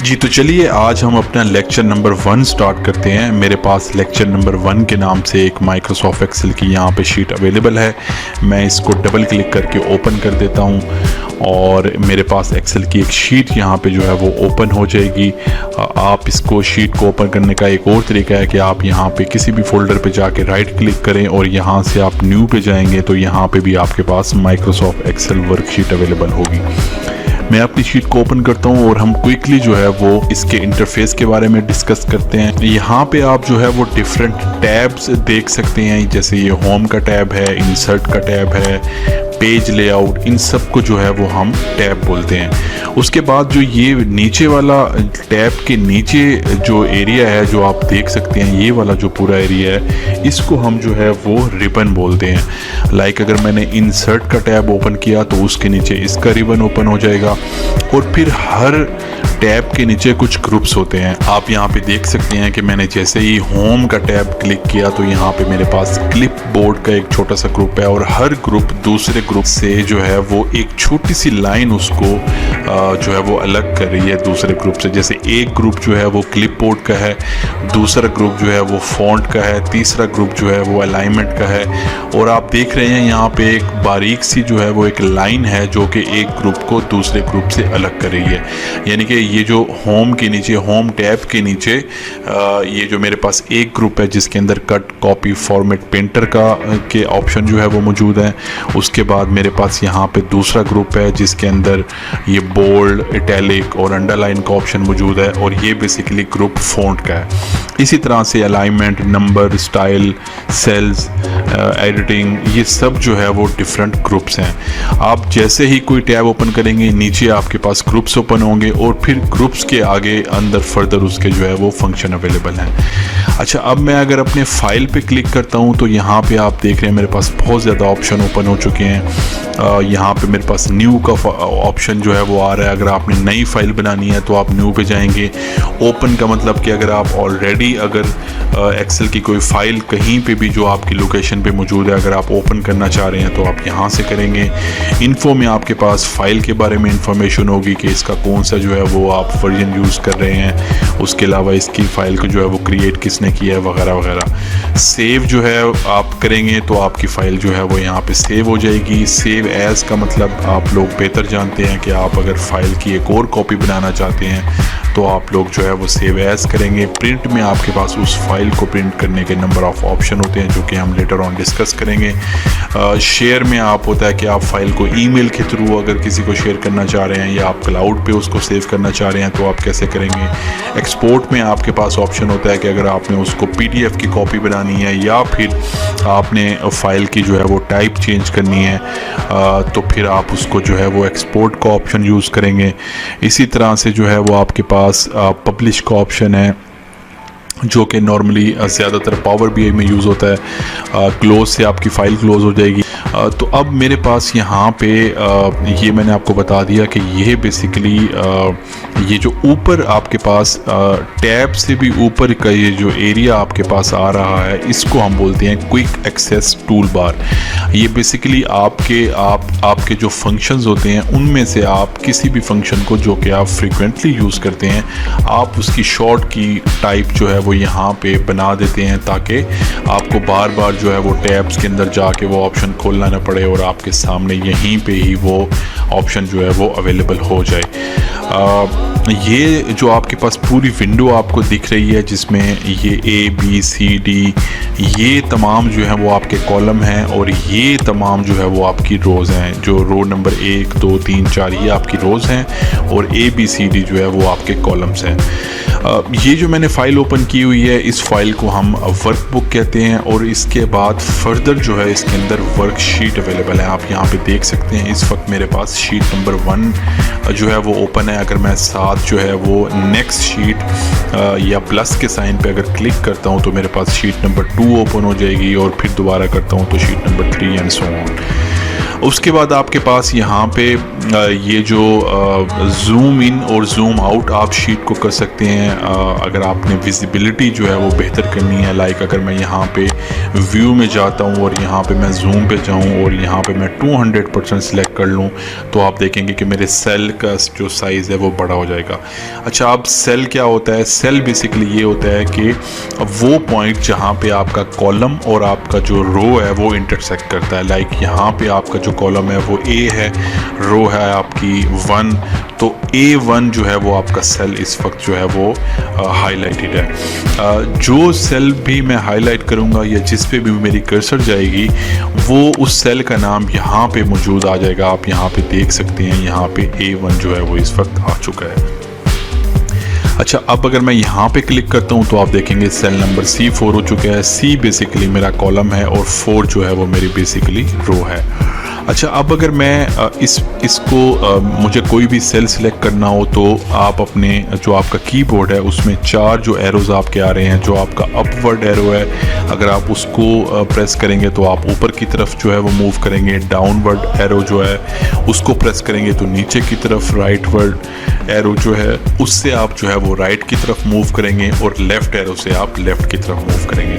जी तो चलिए आज हम अपना लेक्चर नंबर 1 स्टार्ट करते हैं। मेरे पास लेक्चर नंबर 1 के नाम से एक माइक्रोसॉफ्ट एक्सेल की यहाँ पे शीट अवेलेबल है। मैं इसको डबल क्लिक करके ओपन कर देता हूँ और मेरे पास एक्सेल की एक शीट यहाँ पे जो है वो ओपन हो जाएगी। आप इसको शीट को ओपन करने का एक और तरीका है कि आप यहाँ पे किसी भी फोल्डर पे जाके राइट क्लिक करें और यहाँ से आप न्यू पे जाएंगे तो यहाँ पे भी आपके पास माइक्रोसॉफ्ट एक्सेल वर्कशीट अवेलेबल होगी। मैं अपनी शीट को ओपन करता हूँ और हम क्विकली जो है वो इसके इंटरफेस के बारे में डिस्कस करते हैं। यहाँ पे आप जो है वो डिफरेंट टैब्स देख सकते हैं, जैसे ये होम का टैब है, इंसर्ट का टैब है, पेज लेआउट, इन सब को जो है वो हम टैब बोलते हैं। उसके बाद जो ये नीचे वाला टैब के नीचे जो एरिया है जो आप देख सकते हैं, ये वाला जो पूरा एरिया है इसको हम जो है वो रिबन बोलते हैं। लाइक अगर मैंने इंसर्ट का टैब ओपन किया तो उसके नीचे इसका रिबन ओपन हो जाएगा और फिर हर टैब के नीचे कुछ ग्रुप्स होते हैं। आप यहाँ पे देख सकते हैं कि मैंने जैसे ही होम का टैब क्लिक किया तो यहाँ पे मेरे पास क्लिप बोर्ड का एक छोटा सा ग्रुप है और हर ग्रुप दूसरे ग्रुप से जो है वो एक छोटी सी लाइन उसको जो है वो अलग कर रही है दूसरे ग्रुप से। जैसे एक ग्रुप जो है वो क्लिप बोर्ड का है, दूसरा ग्रुप जो है वो फॉन्ट का है, तीसरा ग्रुप जो है वो अलाइनमेंट का है। और आप देख रहे हैं यहाँ पे एक बारीक सी जो है वो एक लाइन है जो कि एक ग्रुप को दूसरे ग्रुप से अलग कर रही है। यानी कि ये जो होम के नीचे, होम टैब के नीचे ये जो मेरे पास एक ग्रुप है जिसके अंदर कट, कॉपी, फॉर्मेट, पेंटर के ऑप्शन जो है वो मौजूद है। उसके बाद मेरे पास यहाँ पे दूसरा ग्रुप है जिसके अंदर ये बोल्ड, इटैलिक और अंडरलाइन का ऑप्शन मौजूद है और ये बेसिकली ग्रुप फॉन्ट का है। इसी तरह से alignment, number, style, sales, editing, ये सब जो है वो डिफरेंट ग्रुप्स हैं। आप जैसे ही कोई टैब ओपन करेंगे नीचे आपके पास ग्रुप्स ओपन होंगे और फिर ग्रुप्स के आगे अंदर फर्दर उसके जो है वो फंक्शन अवेलेबल हैं। अच्छा, अब मैं अगर अपने फाइल पे क्लिक करता हूँ तो यहाँ पे आप देख रहे हैं मेरे पास बहुत ज़्यादा ऑप्शन ओपन हो चुके हैं। यहाँ पे मेरे पास न्यू का ऑप्शन जो है वो आ रहा है। अगर आपने नई फाइल बनानी है तो आप न्यू पे जाएंगे। ओपन का मतलब कि अगर आप ऑलरेडी अगर एक्सेल की कोई फाइल कहीं पे भी जो आपकी लोकेशन पे मौजूद है अगर आप ओपन करना चाह रहे हैं तो आप यहाँ से करेंगे। इन्फो में आपके पास फाइल के बारे में इंफॉर्मेशन होगी कि इसका कौन सा जो है वो आप वर्जन यूज़ कर रहे हैं, उसके अलावा इसकी फ़ाइल को जो है वो क्रिएट किसने किया है, वगैरह वगैरह। सेव जो है आप करेंगे तो आपकी फ़ाइल जो है वो यहाँ पे सेव हो जाएगी। सेव एज़ का मतलब आप लोग बेहतर जानते हैं कि आप अगर फ़ाइल की एक और कॉपी बनाना चाहते हैं तो आप लोग जो है वो सेव एज़ करेंगे। प्रिंट में आपके पास उस फाइल को प्रिंट करने के नंबर ऑफ़ ऑप्शन होते हैं जो कि हम लेटर ऑन डिस्कस करेंगे। शेयर में आप होता है कि आप फाइल को ईमेल के थ्रू अगर किसी को शेयर करना चाह रहे हैं या आप क्लाउड पे उसको सेव करना चाह रहे हैं तो आप कैसे करेंगे। एक्सपोर्ट में आपके पास ऑप्शन होता है कि अगर आपने उसको PDF की कॉपी बनानी है या फिर आपने फाइल की जो है वो टाइप चेंज करनी है तो फिर आप उसको जो है वो एक्सपोर्ट का ऑप्शन यूज़ करेंगे। इसी तरह से जो है वो आपके पास पब्लिश का ऑप्शन है जो कि नॉर्मली ज़्यादातर पावर BI में यूज़ होता है। क्लोज से आपकी फ़ाइल क्लोज़ हो जाएगी। तो अब मेरे पास यहाँ पे ये मैंने आपको बता दिया कि ये बेसिकली ये जो ऊपर आपके पास टैब से भी ऊपर का ये जो एरिया आपके पास आ रहा है इसको हम बोलते हैं क्विक एक्सेस टूल बार। ये बेसिकली आपके जो फंक्शंस होते हैं उनमें से आप किसी भी फंक्शन को जो कि आप फ्रीक्वेंटली यूज़ करते हैं आप उसकी शॉर्ट की टाइप जो है वो यहाँ पे बना देते हैं ताकि आपको बार बार जो है वो टैब्स के अंदर जाके वो ऑप्शन खोलना ना पड़े और आपके सामने यहीं पे ही वो ऑप्शन जो है वो अवेलेबल हो जाए। ये जो आपके पास पूरी विंडो आपको दिख रही है जिसमें ये ABCD ये तमाम जो है वो आपके कॉलम हैं और ये तमाम जो है वो आपकी रोज़ हैं। जो रो नंबर 1, 2, 3, 4 ये आपकी रोज़ हैं और ABCD जो है वो आपके कॉलम्स हैं। ये जो मैंने फ़ाइल ओपन की हुई है इस फाइल को हम वर्कबुक कहते हैं और इसके बाद फर्दर जो है इसके अंदर वर्कशीट अवेलेबल है। आप यहाँ पे देख सकते हैं इस वक्त मेरे पास शीट नंबर 1 जो है वो ओपन है। अगर मैं साथ जो है वो नेक्स्ट शीट या प्लस के साइन पे अगर क्लिक करता हूँ तो मेरे पास शीट नंबर 2 ओपन हो जाएगी और फिर दोबारा करता हूँ तो sheet number 3 and so on. उसके बाद आपके पास यहाँ पे ये जो जूम इन और जूम आउट आप शीट को कर सकते हैं। अगर आपने विजिबिलिटी जो है वो बेहतर करनी है, लाइक अगर मैं यहाँ पे व्यू में जाता हूँ और यहाँ पे मैं जूम पे जाऊँ और यहाँ पे मैं 200% सिलेक्ट कर लूँ, तो आप देखेंगे कि मेरे सेल का जो साइज़ है वो बड़ा हो जाएगा। अच्छा, अब सेल क्या होता है? सेल बेसिकली ये होता है कि वो पॉइंट जहाँ पे आपका कॉलम और आपका जो रो है वो इंटरसेक्ट करता है। लाइक यहाँ पे आपका जो कॉलम है वो ए है, रो है आपकी 1, तो A1 जो है वो आपका सेल इस वक्त जो है वो हाईलाइटेड है। जो सेल भी मैं हाईलाइट करूँगा या जिस पे भी मेरी कर्सर जाएगी वो उस सेल का नाम यहाँ पे मौजूद आ जाएगा। आप यहाँ पे देख सकते हैं, यहाँ पे A1 जो है वो इस वक्त आ चुका है। अच्छा, अब अगर मैं यहाँ पे क्लिक करता हूँ तो आप देखेंगे सेल नंबर C4 हो चुका है। C बेसिकली मेरा कॉलम है और 4 जो है वो मेरी बेसिकली रो है। अच्छा, अब अगर मैं इसको मुझे कोई भी सेल सिलेक्ट करना हो तो आप अपने जो आपका कीबोर्ड है उसमें 4 जो एरोज़ आपके आ रहे हैं, जो आपका अपवर्ड एरो है अगर आप उसको प्रेस करेंगे तो आप ऊपर की तरफ जो है वो मूव करेंगे। डाउनवर्ड एरो जो है उसको प्रेस करेंगे तो नीचे की तरफ, राइटवर्ड एरो जो है उससे आप जो है वो राइट की तरफ मूव करेंगे और लेफ़्ट एरो से आप लेफ़्ट की तरफ मूव करेंगे।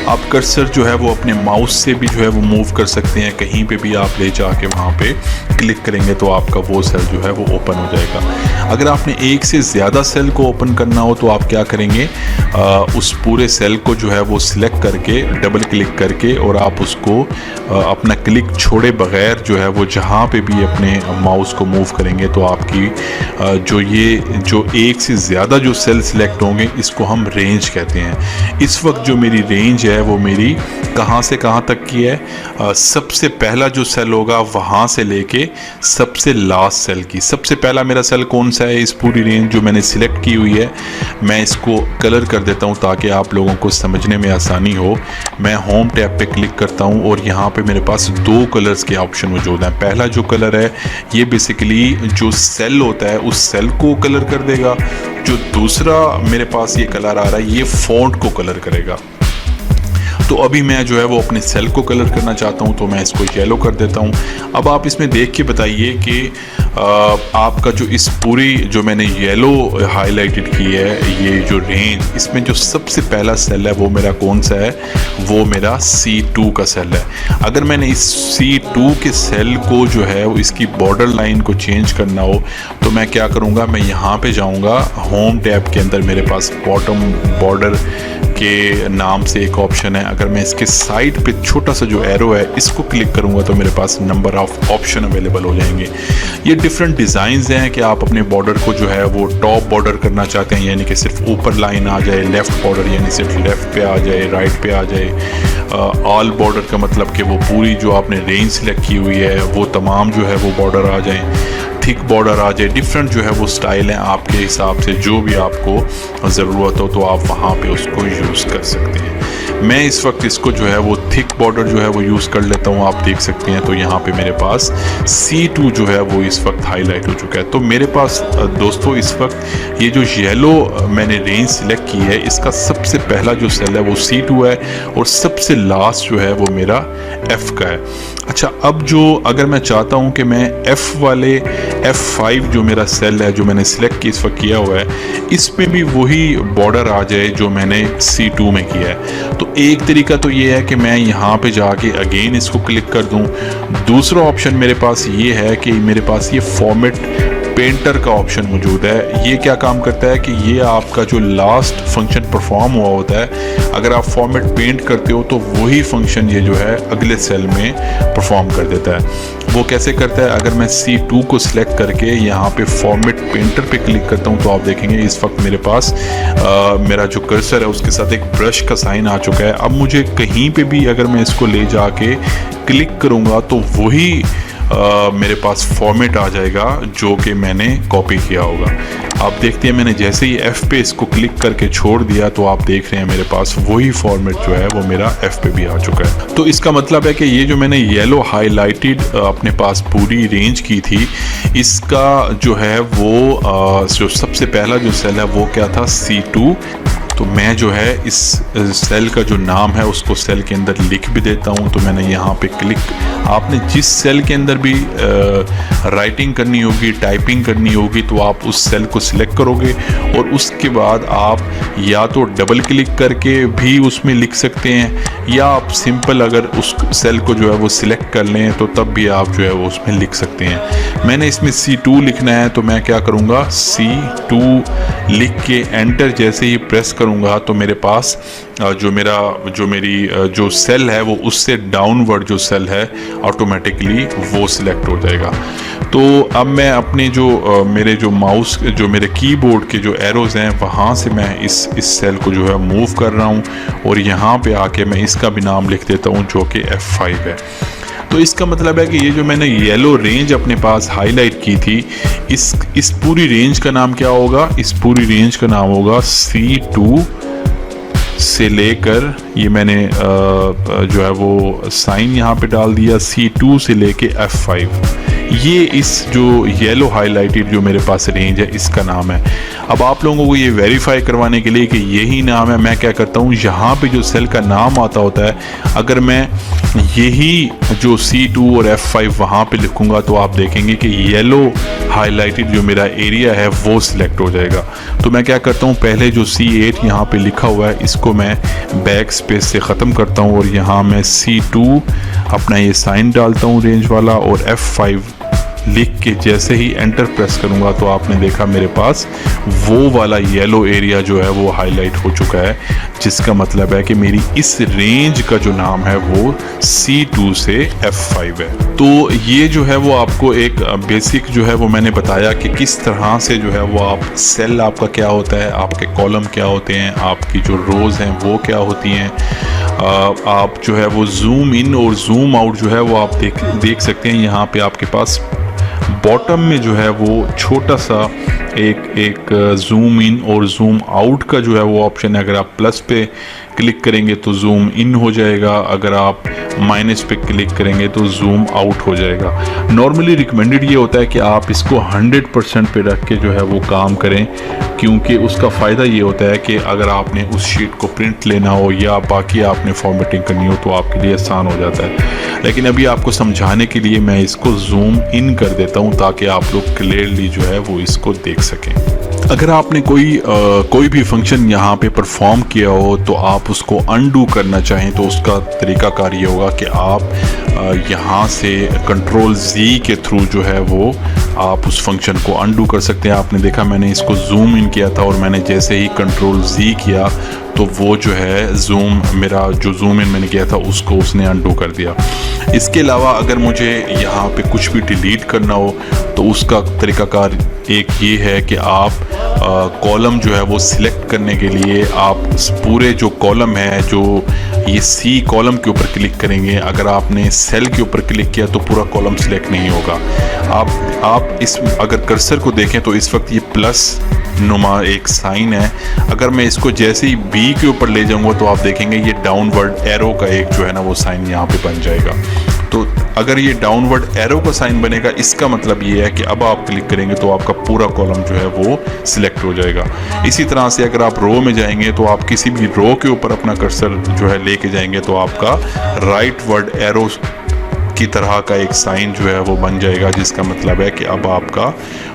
आप कर्सर जो है वो अपने माउस से भी जो है वो मूव कर सकते हैं, कहीं पे भी आप ले जाके वहाँ पे क्लिक करेंगे तो आपका वो सेल जो है वो ओपन हो जाएगा। अगर आपने एक से ज़्यादा सेल को ओपन करना हो तो आप क्या करेंगे, उस पूरे सेल को जो है वो सिलेक्ट करके डबल क्लिक करके और आप उसको अपना क्लिक छोड़े बगैर जो है वो जहाँ पे भी अपने माउस को मूव करेंगे तो आपकी जो एक से ज़्यादा जो सेल सिलेक्ट होंगे इसको हम रेंज कहते हैं। इस वक्त जो मेरी रेंज है वो मेरी कहाँ से कहाँ तक की है, सबसे पहला जो सेल होगा वहाँ से लेके सबसे लास्ट सेल की। सबसे पहला मेरा सेल कौन सा है इस पूरी रेंज जो मैंने सिलेक्ट की हुई है, मैं इसको कलर कर देता हूँ ताकि आप लोगों को समझने में आसानी हो। मैं होम टैब पे क्लिक करता हूँ और यहाँ पे मेरे पास 2 कलर्स के ऑप्शन मौजूद हैं। पहला जो कलर है ये बेसिकली जो सेल होता है उस सेल को कलर कर देगा। जो दूसरा मेरे पास ये कलर आ रहा है ये फ़ॉन्ट को कलर करेगा। तो अभी मैं जो है वो अपने सेल को कलर करना चाहता हूँ तो मैं इसको येलो कर देता हूँ। अब आप इसमें देख के बताइए कि आपका जो इस पूरी जो मैंने येलो हाईलाइटेड की है ये जो रेंज, इसमें जो सबसे पहला सेल है वो मेरा कौन सा है, वो मेरा C2 का सेल है। अगर मैंने इस C2 के सेल को जो है वो इसकी बॉर्डर लाइन को चेंज करना हो तो मैं क्या करूँगा, मैं यहाँ पे जाऊँगा होम टैब के अंदर मेरे पास बॉटम बॉर्डर के नाम से एक ऑप्शन है। अगर मैं इसके साइड पे छोटा सा जो एरो है इसको क्लिक करूंगा तो मेरे पास नंबर ऑफ ऑप्शन अवेलेबल हो जाएंगे। ये डिफरेंट डिज़ाइंस हैं कि आप अपने बॉर्डर को जो है वो टॉप बॉर्डर करना चाहते हैं, यानी कि सिर्फ ऊपर लाइन आ जाए, लेफ़्ट बॉर्डर यानी सिर्फ लेफ़्ट पे आ जाए, राइट पे आ जाए, ऑल बॉर्डर का मतलब कि वो पूरी जो आपने रेंज सेलेक्ट की हुई है वो तमाम जो है वो बॉर्डर आ जाएँ, थिक बॉर्डर आ जाए। डिफरेंट जो है वो स्टाइल हैं, आपके हिसाब से जो भी आपको ज़रूरत हो तो आप वहाँ पे उसको यूज़ कर सकते हैं। मैं इस वक्त इसको जो है वो थिक बॉर्डर जो है वो यूज़ कर लेता हूँ, आप देख सकते हैं। तो यहाँ पे मेरे पास C2 जो है वो इस वक्त हाईलाइट हो चुका है। तो मेरे पास दोस्तों इस वक्त ये जो येलो मैंने रेंज सिलेक्ट की है इसका सबसे पहला जो सेल है वो C2 है और सबसे लास्ट जो है वो मेरा F का है। अच्छा, अब जो अगर मैं चाहता हूँ कि मैं F वाले F5 जो मेरा सेल है जो मैंने सिलेक्ट इस वक्त किया हुआ है इसमें भी वही बॉर्डर आ जाए जो मैंने C2 में किया है, तो एक तरीका तो ये है कि मैं यहाँ पे जाके अगेन इसको क्लिक कर दूँ। दूसरा ऑप्शन मेरे पास ये है कि मेरे पास ये फॉर्मेट पेंटर का ऑप्शन मौजूद है। ये क्या काम करता है कि ये आपका जो लास्ट फंक्शन परफॉर्म हुआ होता है, अगर आप फॉर्मेट पेंट करते हो तो वही फंक्शन ये जो है अगले सेल में परफॉर्म कर देता है। वो कैसे करता है, अगर मैं C2 को सिलेक्ट करके यहाँ पे फॉर्मेट पेंटर पे क्लिक करता हूँ तो आप देखेंगे इस वक्त मेरे पास मेरा जो कर्सर है उसके साथ एक ब्रश का साइन आ चुका है। अब मुझे कहीं पे भी अगर मैं इसको ले जाके क्लिक करूँगा तो वही मेरे पास फॉर्मेट आ जाएगा जो कि मैंने कॉपी किया होगा। आप देखते हैं मैंने जैसे ही F पे इसको क्लिक करके छोड़ दिया तो आप देख रहे हैं मेरे पास वही फॉर्मेट जो है वो मेरा F पे भी आ चुका है। तो इसका मतलब है कि ये जो मैंने येलो हाईलाइटेड अपने पास पूरी रेंज की थी इसका जो है वो जो सबसे पहला जो सेल है वो क्या था, C2। तो मैं जो है इस सेल का जो नाम है उसको सेल के अंदर लिख भी देता हूँ। तो मैंने यहाँ पे क्लिक, आपने जिस सेल के अंदर भी राइटिंग करनी होगी, टाइपिंग करनी होगी, तो आप उस सेल को सिलेक्ट करोगे और उसके बाद आप या तो डबल क्लिक करके भी उसमें लिख सकते हैं, या आप सिंपल अगर उस सेल को जो है वो सिलेक्ट कर लें तो तब भी आप जो है वो उसमें लिख सकते हैं। मैंने इसमें C2 लिखना है, तो मैं क्या करूँगा, C2 लिख के एंटर जैसे ही प्रेस करूँगा तो मेरे पास जो सेल है वो उससे डाउनवर्ड जो सेल है ऑटोमेटिकली वो सिलेक्ट हो जाएगा। तो अब मैं अपने मेरे माउस जो मेरे कीबोर्ड के जो एरोज़ हैं वहाँ से मैं इस सेल को जो है मूव कर रहा हूँ और यहाँ पे आके मैं इसका भी नाम लिख देता हूँ जो कि F5 है। तो इसका मतलब है कि ये जो मैंने येलो रेंज अपने पास हाईलाइट की थी, इस पूरी रेंज का नाम क्या होगा, इस पूरी रेंज का नाम होगा C2 से लेकर, ये मैंने जो है वो साइन यहाँ पे डाल दिया, C2 से लेके F5, ये इस जो येलो हाईलाइटेड जो मेरे पास रेंज है इसका नाम है। अब आप लोगों को ये वेरीफाई करवाने के लिए कि यही नाम है, मैं क्या करता हूँ, यहाँ पे जो सेल का नाम आता होता है, अगर मैं यही जो C2 और F5 वहाँ पे लिखूँगा तो आप देखेंगे कि येलो हाईलाइटेड जो मेरा एरिया है वो सिलेक्ट हो जाएगा। तो मैं क्या करता हूँ, पहले जो C8 यहाँ पे लिखा हुआ है इसको मैं बैक स्पेस से ख़त्म करता हूँ और यहाँ मैं C2 अपना ये साइन डालता हूँ रेंज वाला और F5 लिख के जैसे ही एंटर प्रेस करूंगा तो आपने देखा मेरे पास वो वाला येलो एरिया जो है वो हाईलाइट हो चुका है, जिसका मतलब है कि मेरी इस रेंज का जो नाम है वो C2 से F5 है। तो ये जो है वो आपको एक बेसिक जो है वो मैंने बताया कि किस तरह से जो है वो आप सेल आपका क्या होता है, आपके कॉलम क्या होते हैं, आपकी जो रोज़ हैं वो क्या होती हैं, आप जो है वो जूम इन और जूम आउट जो है वो आप देख सकते हैं। यहाँ पे आपके पास बॉटम में जो है वो छोटा सा एक जूम इन और जूम आउट का जो है वो ऑप्शन है। अगर आप प्लस पे क्लिक करेंगे तो जूम इन हो जाएगा, अगर आप माइनस पे क्लिक करेंगे तो जूम आउट हो जाएगा। नॉर्मली रिकमेंडेड ये होता है कि आप इसको 100% पे रख के जो है वो काम करें, क्योंकि उसका फ़ायदा ये होता है कि अगर आपने उस शीट को प्रिंट लेना हो या बाकी आपने फॉर्मेटिंग करनी हो तो आपके लिए आसान हो जाता है। लेकिन अभी आपको समझाने के लिए मैं इसको जूम इन कर देता हूँ ताकि आप लोग क्लियरली जो है वो इसको देख सकें। अगर आपने कोई भी फंक्शन यहाँ पे परफॉर्म किया हो तो आप उसको अनडू करना चाहें तो उसका तरीकाकार ये होगा कि आप यहाँ से कंट्रोल Z के थ्रू जो है वो आप उस फंक्शन को अनडू कर सकते हैं। आपने देखा मैंने इसको जूम इन किया था और मैंने जैसे ही कंट्रोल Z किया तो वो जो है मेरा जो जूम इन मैंने किया था उसको उसने अनडू कर दिया। इसके अलावा अगर मुझे यहाँ पे कुछ भी डिलीट करना हो तो उसका तरीकाकार एक ये है कि आप कॉलम जो है वो सिलेक्ट करने के लिए आप पूरे जो कॉलम है, जो ये C कॉलम के ऊपर क्लिक करेंगे। अगर आपने सेल के ऊपर क्लिक किया तो पूरा कॉलम सिलेक्ट नहीं होगा। आप इस अगर कर्सर को देखें तो इस वक्त ये प्लस नुमा एक साइन है। अगर मैं इसको जैसे ही B के ऊपर ले जाऊंगा तो आप देखेंगे ये डाउनवर्ड एरो का एक जो है ना वो साइन यहाँ पे बन जाएगा। तो अगर ये डाउनवर्ड एरो का साइन बनेगा इसका मतलब ये है कि अब आप क्लिक करेंगे तो आपका पूरा कॉलम जो है वो सिलेक्ट हो जाएगा। इसी तरह से अगर आप रो में जाएंगे तो आप किसी भी रो के ऊपर अपना कर्सर जो है लेके जाएंगे तो आपका राइट वर्ड एरो की तरह का एक साइन जो है वो बन जाएगा, जिसका मतलब है कि अब आपका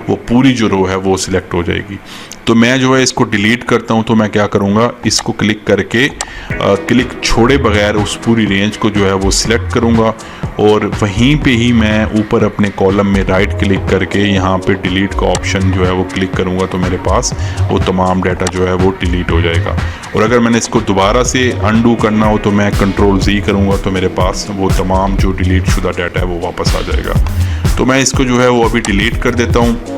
वो पूरी जो रो है वो सिलेक्ट हो जाएगी। तो मैं जो है इसको डिलीट करता हूँ तो मैं क्या करूँगा, इसको क्लिक करके क्लिक छोड़े बगैर उस पूरी रेंज को जो है वो सिलेक्ट करूँगा और वहीं पे ही मैं ऊपर अपने कॉलम में राइट क्लिक करके यहाँ पे डिलीट का ऑप्शन जो है वो क्लिक करूँगा तो मेरे पास वो तमाम डाटा जो है वो डिलीट हो जाएगा। और अगर मैंने इसको दोबारा से अनडू करना हो तो मैं कंट्रोल Z करूँगा तो मेरे पास वो तमाम जो डिलीट शुदा डाटा है वो वापस आ जाएगा। तो मैं इसको जो है वो अभी डिलीट कर देता हूँ।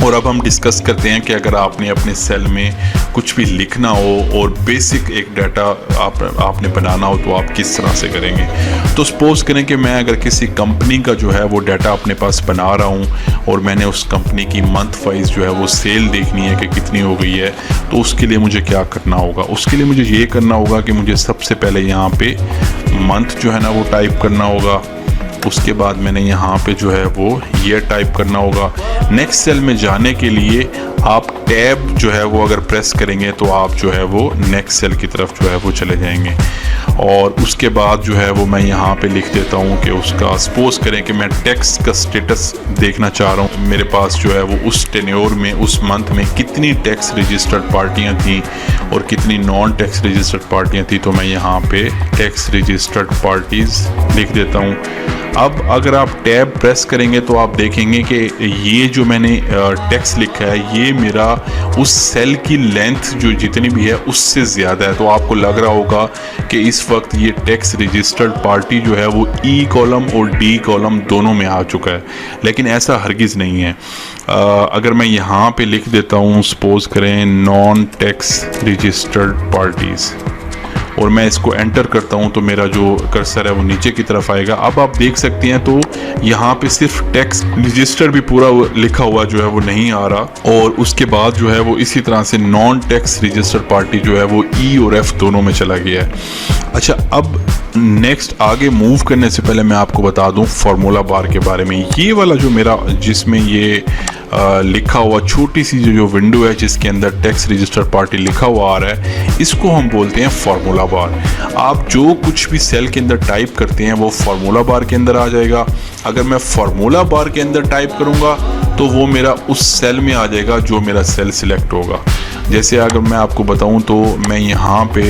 और अब हम डिस्कस करते हैं कि अगर आपने अपने सेल में कुछ भी लिखना हो और बेसिक एक डाटा आपने बनाना हो तो आप किस तरह से करेंगे। तो सपोज़ करें कि मैं अगर किसी कंपनी का जो है वो डाटा अपने पास बना रहा हूँ और मैंने उस कंपनी की मंथ वाइज जो है वो सेल देखनी है कि कितनी हो गई है, तो उसके लिए मुझे क्या करना होगा। उसके लिए मुझे ये करना होगा कि मुझे सबसे पहले यहाँ पे मंथ जो है ना वो टाइप करना होगा उसके बाद मैंने यहाँ पे जो है वो ये टाइप करना होगा। नेक्स्ट सेल में जाने के लिए आप टैब जो है वो अगर प्रेस करेंगे तो आप जो है वो नेक्स्ट सेल की तरफ जो है वो चले जाएंगे। और उसके बाद जो है वो मैं यहाँ पे लिख देता हूँ कि उसका सपोज करें कि मैं टैक्स का स्टेटस देखना चाह रहा हूँ, मेरे पास जो है वो उस टेन्योर में, उस मंथ में कितनी टैक्स रजिस्टर्ड पार्टियाँ थी और कितनी नॉन टैक्स रजिस्टर्ड पार्टियाँ थी। तो मैं यहाँ पे टैक्स रजिस्टर्ड पार्टीज़ लिख देता हूँ। अब अगर आप टैब प्रेस करेंगे तो आप देखेंगे कि ये जो मैंने टेक्स्ट लिखा है ये मेरा उस सेल की लेंथ जो जितनी भी है उससे ज़्यादा है। तो आपको लग रहा होगा कि इस वक्त ये टैक्स रजिस्टर्ड पार्टी जो है वो ई कॉलम और डी कॉलम दोनों में आ चुका है, लेकिन ऐसा हरगिज़ नहीं है। अगर मैं यहाँ पे लिख देता हूँ, सपोज करें नॉन टैक्स रजिस्टर्ड पार्टीज़, और मैं इसको एंटर करता हूं तो मेरा जो कर्सर है वो नीचे की तरफ आएगा। अब आप देख सकते हैं तो यहाँ पे सिर्फ टैक्स रजिस्टर भी पूरा लिखा हुआ जो है वो नहीं आ रहा, और उसके बाद जो है वो इसी तरह से नॉन टैक्स रजिस्टर्ड पार्टी जो है वो ई और एफ दोनों में चला गया है। अच्छा, अब नेक्स्ट आगे मूव करने से पहले मैं आपको बता दूं फार्मूला बार के बारे में। ये वाला जो मेरा जिसमें ये लिखा हुआ छोटी सी जो विंडो है जिसके अंदर टैक्स रजिस्टर पार्टी लिखा हुआ आ रहा है, इसको हम बोलते हैं फार्मूला बार। आप जो कुछ भी सेल के अंदर टाइप करते हैं वो फार्मूला बार के अंदर आ जाएगा। अगर मैं फार्मूला बार के अंदर टाइप करूंगा तो वो मेरा उस सेल में आ जाएगा जो मेरा सेल सिलेक्ट होगा। जैसे अगर मैं आपको बताऊं तो मैं यहाँ पे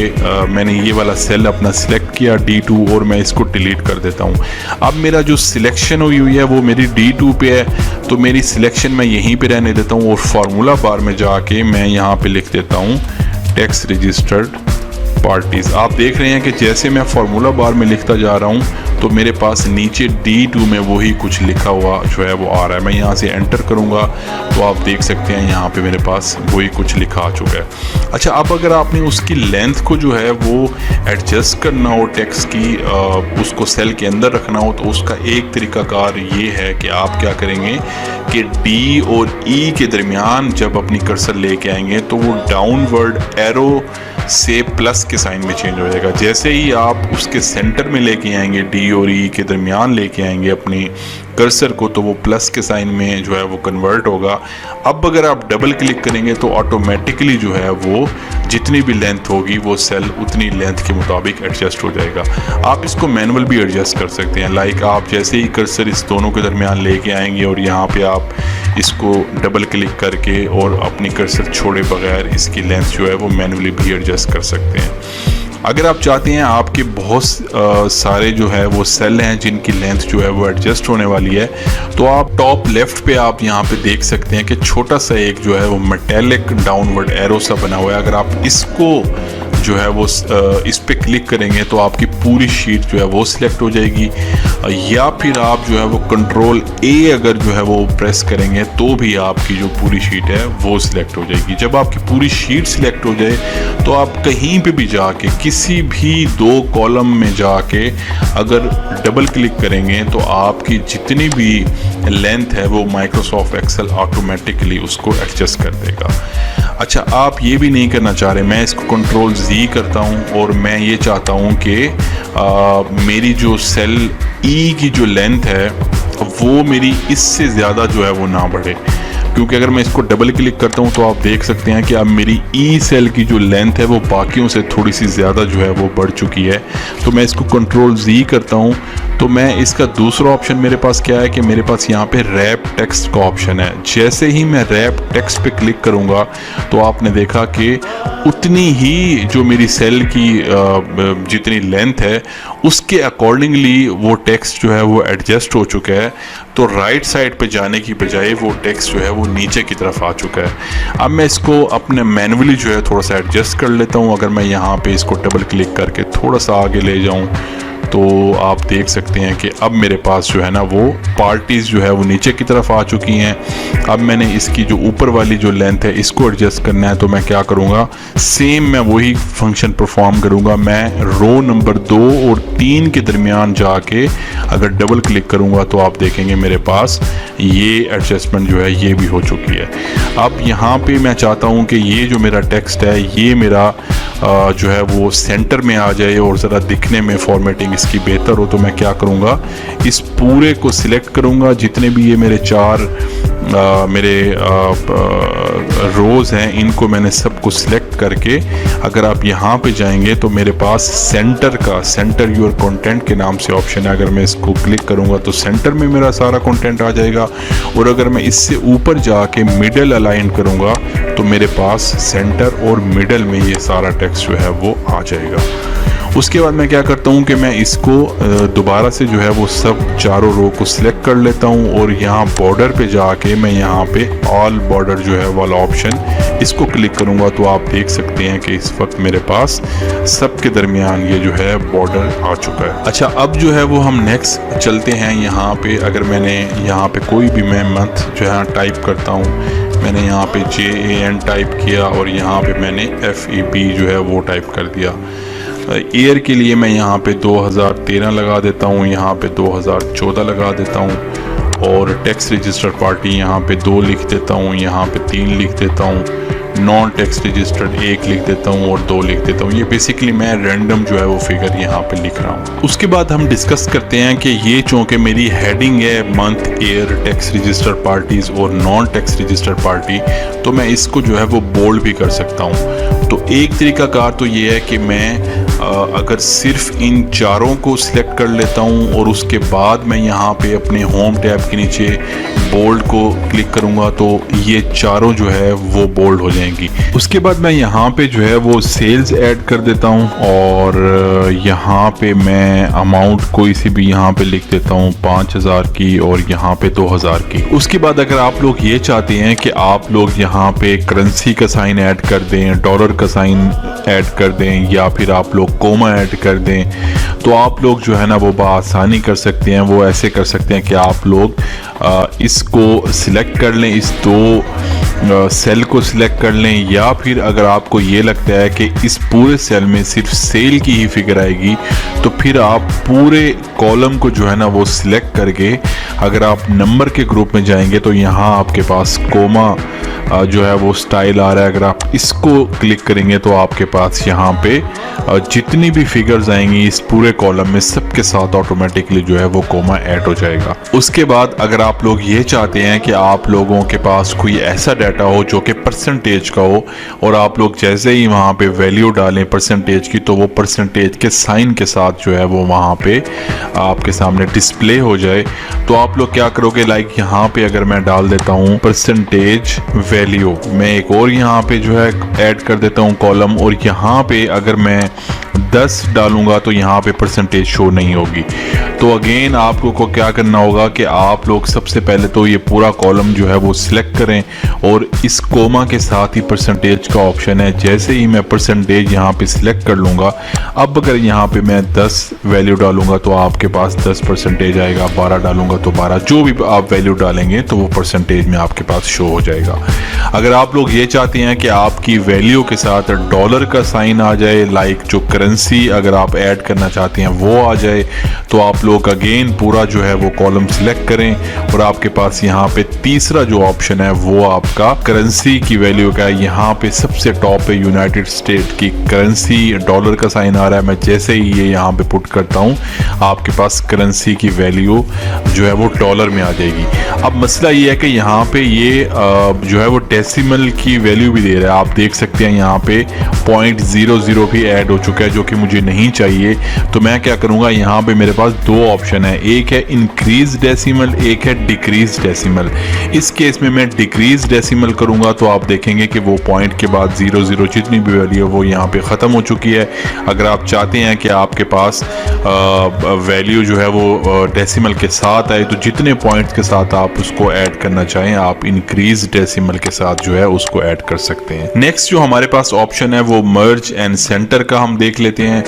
मैंने ये वाला सेल अपना सिलेक्ट किया D2 और मैं इसको डिलीट कर देता हूँ। अब मेरा जो सिलेक्शन हुई है वो मेरी D2 पे है, तो मेरी सिलेक्शन मैं यहीं पे रहने देता हूँ और फार्मूला बार में जाके मैं यहाँ पे लिख देता हूँ टैक्स रजिस्टर्ड पार्टीज़। आप देख रहे हैं कि जैसे मैं फार्मूला बार में लिखता जा रहा हूँ तो मेरे पास नीचे D2 में वही कुछ लिखा हुआ जो है वो आ रहा है। मैं यहाँ से एंटर करूँगा तो आप देख सकते हैं यहाँ पे मेरे पास वही कुछ लिखा आ चुका है। अच्छा, अब अगर आपने उसकी लेंथ को जो है वो एडजस्ट करना हो टेक्स्ट की, उसको सेल के अंदर रखना हो, तो उसका एक तरीकाकार ये है कि आप क्या करेंगे कि D और E के दरमियान जब अपनी कर्सर लेके आएंगे तो वो डाउनवर्ड एरो से प्लस के साइन में चेंज हो जाएगा। जैसे ही आप उसके सेंटर में लेके आएंगे, D और E के दरमियान लेके आएंगे अपनी कर्सर को, तो वो प्लस के साइन में जो है वो कन्वर्ट होगा। अब अगर आप डबल क्लिक करेंगे तो ऑटोमेटिकली जो है वो जितनी भी लेंथ होगी वो सेल उतनी लेंथ के मुताबिक एडजस्ट हो जाएगा। आप इसको मैनुअल भी एडजस्ट कर सकते हैं। लाइक आप जैसे ही कर्सर इस दोनों के दरमियान लेके आएंगे और यहाँ पे आप इसको डबल क्लिक करके और अपनी कर्सर छोड़े बगैर इसकी लेंथ जो है वो मैनुअली भी एडजस्ट कर सकते हैं। अगर आप चाहते हैं आपके बहुत सारे जो है वो सेल हैं जिनकी लेंथ जो है वो एडजस्ट होने वाली है, तो आप टॉप लेफ्ट पे आप यहाँ पे देख सकते हैं कि छोटा सा एक जो है वो मेटेलिक डाउनवर्ड एरो सा बना हुआ है। अगर आप इसको जो है वो इस पे क्लिक करेंगे तो आपकी पूरी शीट जो है वो सिलेक्ट हो जाएगी, या फिर आप जो है वो कंट्रोल A अगर जो है वो प्रेस करेंगे तो भी आपकी जो पूरी शीट है वो सिलेक्ट हो जाएगी। जब आपकी पूरी शीट सिलेक्ट हो जाए तो आप कहीं पे भी जाके किसी भी दो कॉलम में जाके अगर डबल क्लिक करेंगे तो आपकी जितनी भी लेंथ है वो माइक्रोसॉफ्ट एक्सेल ऑटोमेटिकली उसको एडजस्ट कर देगा। अच्छा, आप ये भी नहीं करना चाह रहे, मैं इसको कंट्रोल Z करता हूँ और मैं ये चाहता हूँ कि मेरी जो सेल E की जो लेंथ है वो मेरी इससे ज़्यादा जो है वो ना बढ़े, क्योंकि अगर मैं इसको डबल क्लिक करता हूं तो आप देख सकते हैं कि अब मेरी ई सेल की जो लेंथ है वो बाकियों से थोड़ी सी ज़्यादा जो है वो बढ़ चुकी है। तो मैं इसको कंट्रोल Z करता हूं तो मैं इसका दूसरा ऑप्शन मेरे पास क्या है कि मेरे पास यहाँ पे रैप टेक्स्ट का ऑप्शन है। जैसे ही मैं रैप टेक्स्ट पे क्लिक करूँगा तो आपने देखा कि उतनी ही जो मेरी सेल की जितनी लेंथ है उसके अकॉर्डिंगली वो टेक्स्ट जो है वो एडजस्ट हो चुका है। तो राइट साइड पे जाने की बजाय वो टेक्स्ट जो है वो नीचे की तरफ आ चुका है। अब मैं इसको अपने मैनुअली जो है थोड़ा सा एडजस्ट कर लेता हूँ। अगर मैं यहाँ पे इसको डबल क्लिक करके थोड़ा सा आगे ले जाऊँ तो आप देख सकते हैं कि अब मेरे पास जो है ना वो पार्टीज़ जो है वो नीचे की तरफ आ चुकी हैं। अब मैंने इसकी जो ऊपर वाली जो लेंथ है इसको एडजस्ट करना है, तो मैं क्या करूँगा, सेम मैं वही फंक्शन परफॉर्म करूँगा। मैं रो नंबर 2 और 3 के दरमियान जाके अगर डबल क्लिक करूँगा तो आप देखेंगे मेरे पास ये एडजस्टमेंट जो है ये भी हो चुकी है। अब यहाँ पे मैं चाहता हूँ कि ये जो मेरा टेक्स्ट है ये मेरा जो है वो सेंटर में आ जाए और ज़रा दिखने में फॉर्मेटिंग इसकी बेहतर हो, तो मैं क्या करूँगा, इस पूरे को सिलेक्ट करूँगा, जितने भी ये मेरे चार रोज़ हैं इनको मैंने सबको सिलेक्ट करके, अगर आप यहाँ पे जाएंगे तो मेरे पास सेंटर का, सेंटर योर कंटेंट के नाम से ऑप्शन है। अगर मैं इसको क्लिक करूँगा तो सेंटर में मेरा सारा कंटेंट आ जाएगा, और अगर मैं इससे ऊपर जाके मिडल अलाइन करूँगा तो मेरे पास सेंटर और मिडल में ये सारा टेक्स्ट जो है वो आ जाएगा। उसके बाद मैं क्या करता हूँ कि मैं इसको दोबारा से जो है वो सब चारों रो को सिलेक्ट कर लेता हूँ, और यहाँ बॉर्डर पे जाके मैं यहाँ पे ऑल बॉर्डर जो है वाला ऑप्शन इसको क्लिक करूँगा, तो आप देख सकते हैं कि इस वक्त मेरे पास सबके दरमियान ये जो है बॉर्डर आ चुका है। अच्छा, अब जो है वो हम नेक्स्ट चलते हैं। यहाँ पे अगर मैंने यहाँ पे कोई भी मैं मंथ जो है टाइप करता हूँ, मैंने यहाँ पे JAN टाइप किया और यहाँ पे मैंने FEB जो है वो टाइप कर दिया। ईयर के लिए मैं यहाँ पे 2013 लगा देता हूँ, यहाँ पे 2014 लगा देता हूँ, और टैक्स रजिस्टर्ड पार्टी यहाँ पे 2 लिख देता हूँ, यहाँ पे 3 लिख देता हूँ, नॉन टैक्स रजिस्टर्ड 1 लिख देता हूँ और 2 लिख देता हूँ। ये बेसिकली मैं रैंडम जो है वो फिगर यहाँ पे लिख रहा हूँ। उसके बाद हम डिस्कस करते हैं कि ये चूँकि मेरी हेडिंग है month, year, tax registered parties और नॉन टैक्स रजिस्टर्ड पार्टी, तो मैं इसको जो है वो बोल्ड भी कर सकता हूँ। तो एक तरीकाकार तो ये है कि मैं अगर सिर्फ इन चारों को सिलेक्ट कर लेता हूँ और उसके बाद मैं यहाँ पे अपने होम टैब के नीचे बोल्ड को क्लिक करूँगा तो ये चारों जो है वो बोल्ड हो जाएंगी। उसके बाद मैं यहाँ पे जो है वो सेल्स ऐड कर देता हूँ, और यहाँ पे मैं अमाउंट कोई सी भी यहाँ पे लिख देता हूँ 5000 की और यहाँ पे 2000 की। उसके बाद अगर आप लोग ये चाहते हैं कि आप लोग यहाँ पे करेंसी का साइन ऐड कर दें, डॉलर का साइन ऐड कर दें, या फिर आप लोग कोमा ऐड कर दें, तो आप लोग जो है ना वो बआसानी कर सकते हैं। वो ऐसे कर सकते हैं कि आप लोग इसको सिलेक्ट कर लें, इस 2 सेल को सिलेक्ट कर लें, या फिर अगर आपको ये लगता है कि इस पूरे सेल में सिर्फ सेल की ही फिगर आएगी तो फिर आप पूरे कॉलम को जो है ना वो सिलेक्ट करके, अगर आप नंबर के ग्रुप में जाएंगे तो यहाँ आपके पास कोमा जो है वो स्टाइल आ रहा है। अगर आप इसको क्लिक करेंगे तो आपके पास यहाँ पे जितनी भी फिगर्स आएंगी इस पूरे कॉलम में सबके साथ ऑटोमेटिकली जो है वो कोमा ऐड हो जाएगा। उसके बाद अगर आप लोग ये चाहते हैं कि आप लोगों के पास कोई ऐसा डाटा हो जो कि परसेंटेज का हो, और आप लोग जैसे ही वहाँ पे वैल्यू डालें परसेंटेज की, तो वो परसेंटेज के साइन के साथ जो है वो वहाँ पे आपके सामने डिस्प्ले हो जाए, तो आप लोग क्या करोगे, लाइक यहाँ पे अगर मैं डाल देता हूँ परसेंटेज वैल्यू, मैं एक और यहाँ पे जो है ऐड कर देता हूँ कॉलम, और यहाँ पे अगर मैं 10 डालूंगा तो यहाँ पे परसेंटेज शो नहीं होगी। तो अगेन आपको को क्या करना होगा कि आप लोग सबसे पहले तो ये पूरा कॉलम जो है वो सिलेक्ट करें, और इस कोमा के साथ ही परसेंटेज का ऑप्शन है। जैसे ही मैं परसेंटेज यहाँ पे सिलेक्ट कर लूँगा, अब अगर यहाँ पे मैं 10 वैल्यू डालूंगा तो आपके पास 10% आएगा, 12 डालूंगा तो 12, जो भी आप वैल्यू डालेंगे तो वो परसेंटेज में आपके पास शो हो जाएगा। अगर आप लोग ये चाहते हैं कि आपकी वैल्यू के साथ डॉलर का साइन आ जाए, लाइक जो करेंसी अगर आप ऐड करना चाहते हैं वो आ जाए, तो आप लोग अगेन पूरा जो है वो कॉलम सिलेक्ट करें, और आपके पास यहाँ पे तीसरा जो ऑप्शन है वो आपका करेंसी की वैल्यू का है। यहाँ पे सबसे टॉप पे यूनाइटेड स्टेट की करेंसी डॉलर का साइन आ रहा है। मैं जैसे ही ये यहाँ पे पुट करता हूँ आपके पास करेंसी की वैल्यू जो है वो डॉलर में आ जाएगी। अब मसला ये है कि यहाँ पे ये जो है वो डेसिमल की वैल्यू भी दे रहा है। आप देख सकते हैं यहाँ पे 0.00 भी ऐड हो चुका है, जो कि मुझे नहीं चाहिए। तो मैं क्या करूँगा, यहाँ पे मेरे पास 2 ऑप्शन है, एक है इंक्रीज डेसिमल, एक है डिक्रीज डेसिमल। इस केस में मैं डिक्रीज डेसिमल करूँगा तो आप देखेंगे कि वो पॉइंट के बाद 00 जितनी भी वैल्यू है वो यहाँ पे ख़त्म हो चुकी है। अगर आप चाहते हैं कि आपके पास वैल्यू जो है वो डेसिमल के साथ आए, तो जितने पॉइंट्स के साथ आप उसको ऐड करना चाहें आप इंक्रीज डेसिमल के साथ जो है उसको ऐड कर सकते हैं। नेक्स्ट जो हमारे पास ऑप्शन है वो मर्ज एंड सेंटर का हम देख लेते हैं।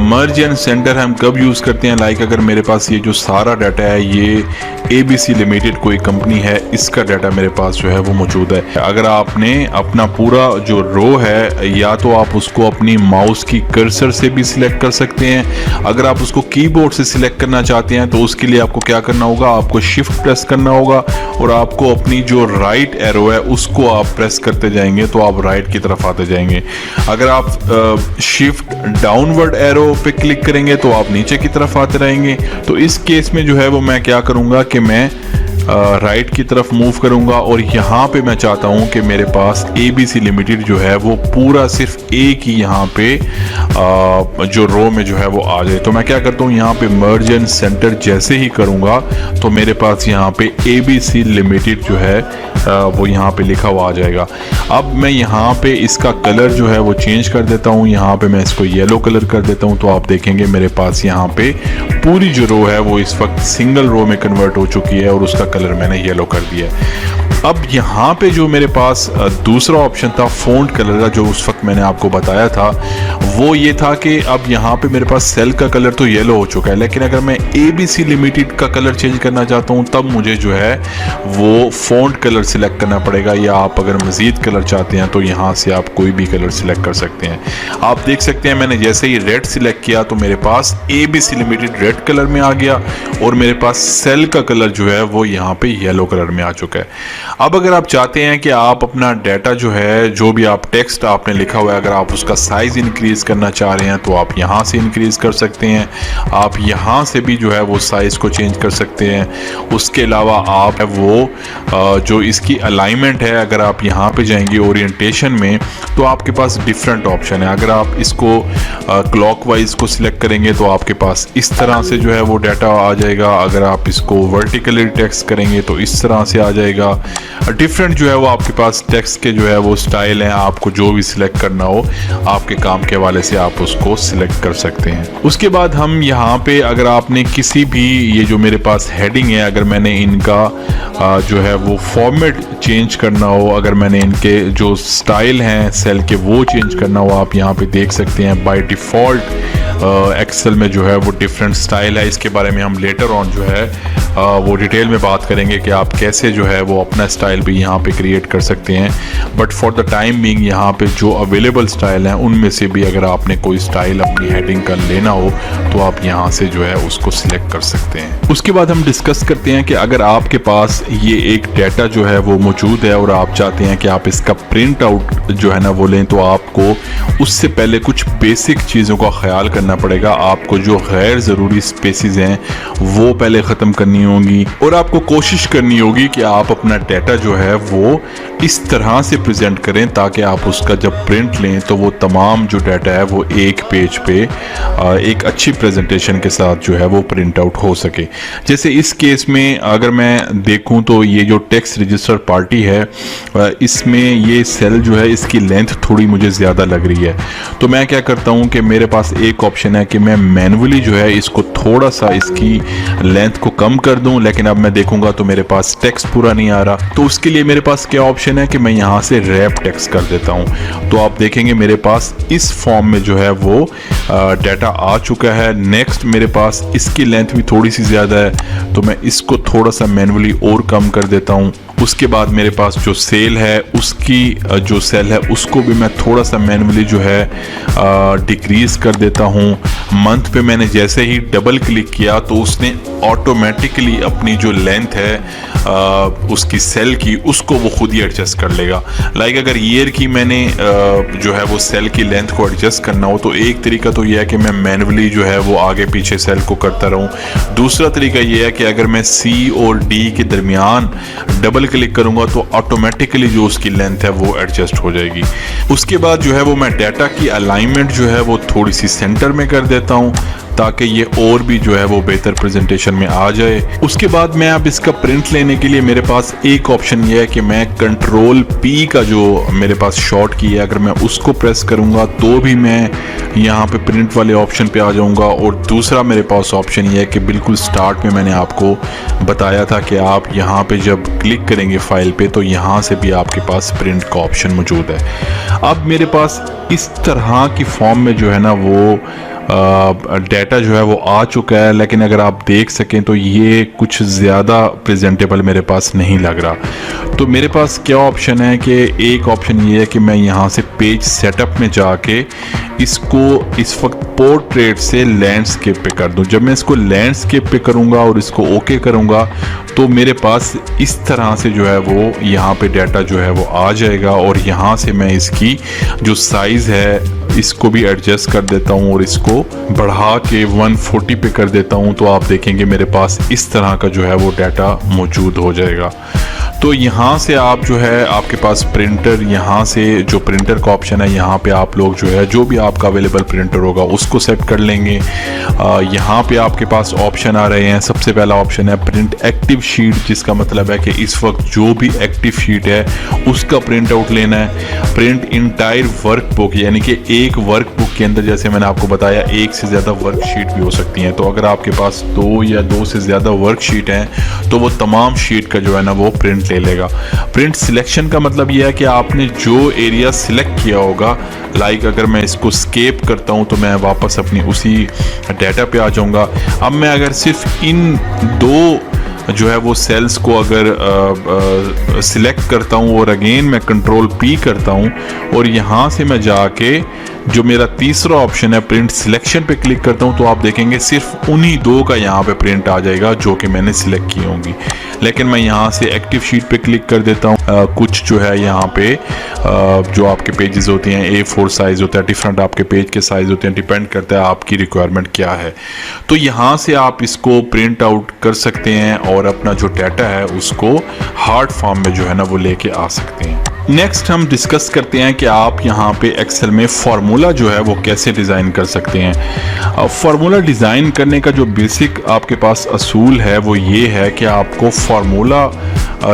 मर्ज एंड सेंटर हम कब यूज़ करते हैं, लाइक अगर मेरे पास ये जो सारा डाटा है ये ABC लिमिटेड कोई कंपनी है, इसका डाटा मेरे पास जो है वो मौजूद है। अगर आपने अपना पूरा जो रो है, या तो आप उसको अपनी माउस की कर्सर से भी सिलेक्ट कर सकते हैं। अगर आप उसको कीबोर्ड से सिलेक्ट करना चाहते हैं तो उसके लिए आपको क्या करना होगा, आपको शिफ्ट प्रेस करना होगा, और आपको अपनी जो राइट एरो है उसको आप प्रेस करते जाएंगे तो आप राइट की तरफ आते जाएंगे। अगर आप शिफ्ट डाउनवर्ड एरो पे क्लिक करेंगे तो आप नीचे की तरफ आते रहेंगे। तो इस केस में जो है वो मैं क्या करूँगा कि मैं राइट की तरफ मूव करूंगा और यहाँ पे मैं चाहता हूँ कि मेरे पास ABC लिमिटेड जो है वो पूरा सिर्फ एक ही यहाँ पे जो रो में जो है वो आ जाए। तो मैं क्या करता हूँ, यहाँ पे मर्ज एंड सेंटर जैसे ही करूँगा तो मेरे पास यहाँ पे ABC लिमिटेड जो है वो यहाँ पे लिखा हुआ आ जाएगा। अब मैं यहाँ पे इसका कलर जो है वो चेंज कर देता हूँ, यहाँ पे मैं इसको येलो कलर कर देता हूँ। तो आप देखेंगे मेरे पास यहाँ पे पूरी जो रो है वो इस वक्त सिंगल रो में कन्वर्ट हो चुकी है और उसका कलर मैंने येलो कर दिया है। अब यहाँ पे जो मेरे पास दूसरा ऑप्शन था फ़ॉन्ट कलर का, जो उस वक्त मैंने आपको बताया था, वो ये था कि अब यहाँ पे मेरे पास सेल का कलर तो येलो हो चुका है, लेकिन अगर मैं ABC लिमिटेड का कलर चेंज करना चाहता हूँ तब मुझे जो है वो फ़ॉन्ट कलर सिलेक्ट करना पड़ेगा। या आप अगर मज़ीद कलर चाहते हैं तो यहाँ से आप कोई भी कलर सिलेक्ट कर सकते हैं। आप देख सकते हैं मैंने जैसे ही रेड सिलेक्ट किया तो मेरे पास ABC लिमिटेड रेड कलर में आ गया और मेरे पास सेल का कलर जो है वो यहाँ पे येलो कलर में आ चुका है। अब अगर आप चाहते हैं कि आप अपना डाटा जो है, जो भी आप टेक्स्ट आपने लिखा हुआ है, अगर आप उसका साइज इंक्रीज करना चाह रहे हैं तो आप यहाँ से इंक्रीज कर सकते हैं। आप यहाँ से भी जो है वो साइज को चेंज कर सकते हैं। उसके अलावा आप वो जो इसकी अलाइनमेंट है, अगर आप यहाँ पे जाएंगे ओरिएंटेशन में तो आपके पास डिफरेंट ऑप्शन है। अगर आप इसको क्लॉकवाइज को सिलेक्ट करेंगे तो आपके पास इस तरह से जो है वो डाटा आ जाएगा। अगर आप इसको वर्टिकली टेक्स्ट करेंगे तो इस तरह से आ जाएगा। डिफरेंट जो है वो आपके पास टेक्स्ट के जो है वो स्टाइल हैं, आपको जो भी सिलेक्ट करना हो आपके काम के हवाले से आप उसको सिलेक्ट कर सकते हैं। उसके बाद हम यहाँ पे अगर आपने किसी भी, ये जो मेरे पास हेडिंग है, अगर मैंने इनका जो है वो फॉर्मेट चेंज करना हो, अगर मैंने इनके जो स्टाइल हैं सेल के वो चेंज करना हो, आप यहाँ पे देख सकते हैं बाय डिफ़ॉल्ट एक्सेल में जो है वो डिफरेंट स्टाइल है। इसके बारे में हम लेटर ऑन जो है वो डिटेल में बात करेंगे कि आप कैसे जो है वो अपना स्टाइल भी यहाँ पे क्रिएट कर सकते हैं। But for the time being यहाँ पे जो अवेलेबल स्टाइल हैं उनमें से भी अगर आपने कोई स्टाइल अपनी हेडिंग का लेना हो तो आप यहाँ से जो है उसको सिलेक्ट कर सकते हैं। उसके बाद हम डिस्कस करते हैं कि अगर आपके पास ये एक डाटा जो है वो मौजूद है और आप चाहते हैं कि आप इसका प्रिंट आउट जो है ना वो लें, तो आपको उससे पहले कुछ बेसिक चीज़ों का ख्याल करना पड़ेगा। आपको जो गैर ज़रूरी स्पेसेस हैं वो पहले ख़त्म करनी होंगी और आपको कोशिश करनी होगी कि आप अपना डाटा जो है वो इस तरह से प्रेजेंट करें ताकि आप उसका जब प्रिंट लें तो वो तमाम जो डाटा है वो एक पेज पे एक अच्छी प्रेजेंटेशन के साथ जो है वो प्रिंट आउट हो सके। जैसे इस केस में अगर मैं देखूं तो ये जो टेक्स्ट रजिस्टर पार्टी है, इसमें ये सेल जो है इसकी लेंथ थोड़ी मुझे ज़्यादा लग रही है। तो मैं क्या करता हूं कि मेरे पास एक ऑप्शन है कि मैं मैन्युअली जो है इसको थोड़ा सा इसकी लेंथ को कम कर दूं, लेकिन अब मैं देखूंगा तो मेरे पास टेक्स्ट पूरा नहीं आ रहा। तो उसके लिए मेरे पास क्या ऑप्शन है कि मैं यहाँ से रैप टेक्स्ट कर देता हूँ। तो आप देखेंगे मेरे पास इस फॉर्म में जो है वो डाटा आ चुका है। नेक्स्ट मेरे पास इसकी लेंथ भी थोड़ी सी ज़्यादा है तो मैं इसको थोड़ा सा मैन्युअली और कम कर देता हूँ। उसके बाद मेरे पास जो सेल है उसकी जो सेल है उसको भी मैं थोड़ा सा मैन्युअली जो है डिक्रीज कर देता हूँ। मंथ पे मैंने जैसे ही डबल क्लिक किया तो उसने ऑटोमेटिकली अपनी जो लेंथ है उसकी सेल की उसको वो खुद ही एडजस्ट कर लेगा। लाइक अगर ईयर की मैंने जो है वो सेल की लेंथ को एडजस्ट करना हो तो एक तरीका तो ये है कि मैं मैन्युअली जो है वो आगे पीछे सेल को करता रहूँ। दूसरा तरीका ये है कि अगर मैं C और D के दरमियान डबल क्लिक करूंगा तो ऑटोमेटिकली जो उसकी लेंथ है वो एडजस्ट हो जाएगी। उसके बाद जो है वो मैं डाटा की अलाइनमेंट जो है वो थोड़ी सी सेंटर में कर देता हूँ ताकि ये और भी जो है वो बेहतर प्रेजेंटेशन में आ जाए। उसके बाद मैं अब इसका प्रिंट लेने के लिए मेरे पास एक ऑप्शन ये है कि मैं कंट्रोल P का जो मेरे पास शॉर्ट की है अगर मैं उसको प्रेस करूंगा तो भी मैं यहाँ पे प्रिंट वाले ऑप्शन पे आ जाऊंगा। और दूसरा मेरे पास ऑप्शन ये है कि बिल्कुल स्टार्ट में मैंने आपको बताया था कि आप यहाँ पे जब क्लिक करेंगे फाइल पे तो यहाँ से भी आपके पास प्रिंट का ऑप्शन मौजूद है। अब मेरे पास इस तरह की फॉर्म में जो है ना वो डाटा जो है वो आ चुका है, लेकिन अगर आप देख सकें तो ये कुछ ज़्यादा प्रेजेंटेबल मेरे पास नहीं लग रहा। तो मेरे पास क्या ऑप्शन है कि एक ऑप्शन ये है कि मैं यहाँ से पेज सेटअप में जाके इसको इस वक्त पोर्ट्रेट से लैंडस्केप पे कर दूं। जब मैं इसको लैंडस्केप पे करूँगा और इसको ओके करूँगा तो मेरे पास इस तरह से जो है वो यहाँ पे डाटा जो है वो आ जाएगा, और यहाँ से मैं इसकी जो साइज़ है इसको भी एडजस्ट कर देता हूँ और इसको बढ़ा के 140 पे कर देता हूँ। तो आप देखेंगे मेरे पास इस तरह का जो है वो डाटा मौजूद हो जाएगा। तो यहाँ से आप जो है आपके पास प्रिंटर, यहाँ से जो प्रिंटर का ऑप्शन है यहाँ पे आप लोग जो है जो भी आपका अवेलेबल प्रिंटर होगा उसको सेट कर लेंगे। यहाँ पे आपके पास ऑप्शन आ रहे हैं। सबसे पहला ऑप्शन है प्रिंट एक्टिव शीट, जिसका मतलब है कि इस वक्त जो भी एक्टिव शीट है उसका प्रिंट आउट लेना है। प्रिंट इंटायर वर्कबुक, यानी कि एक वर्कबुक के अंदर जैसे मैंने आपको बताया एक से ज़्यादा वर्कशीट भी हो सकती हैं। तो अगर आपके पास 2 या 2 से ज़्यादा वर्कशीट हैं तो वो तमाम शीट का जो है ना वो प्रिंट ले लेगा। प्रिंट सिलेक्शन का मतलब यह है कि आपने जो एरिया सिलेक्ट किया होगा, लाइक अगर मैं इसको स्केप करता हूं तो मैं वापस अपनी उसी डाटा पे आ जाऊंगा। अब मैं अगर सिर्फ इन 2 जो है वो सेल्स को अगर सिलेक्ट करता हूं और अगेन मैं कंट्रोल P करता हूं और यहां से मैं जाके जो मेरा तीसरा ऑप्शन है प्रिंट सिलेक्शन पे क्लिक करता हूं तो आप देखेंगे सिर्फ उन्हीं 2 का यहाँ पे प्रिंट आ जाएगा जो कि मैंने सिलेक्ट की होंगी। लेकिन मैं यहाँ से एक्टिव शीट पे क्लिक कर देता हूँ। कुछ जो है यहाँ पे जो आपके पेजेस होते हैं A4 साइज़ होता है, डिफरेंट आपके पेज के साइज़ होते हैं, डिपेंड करता है आपकी रिक्वायरमेंट क्या है। तो यहाँ से आप इसको प्रिंट आउट कर सकते हैं और अपना जो डाटा है उसको हार्ड फॉर्म में जो है ना वो लेके आ सकते हैं। नेक्स्ट हम डिस्कस करते हैं कि आप यहाँ पे एक्सेल में फार्मूला जो है वो कैसे डिज़ाइन कर सकते हैं। फार्मूला डिज़ाइन करने का जो बेसिक आपके पास असूल है वो ये है कि आपको फार्मूला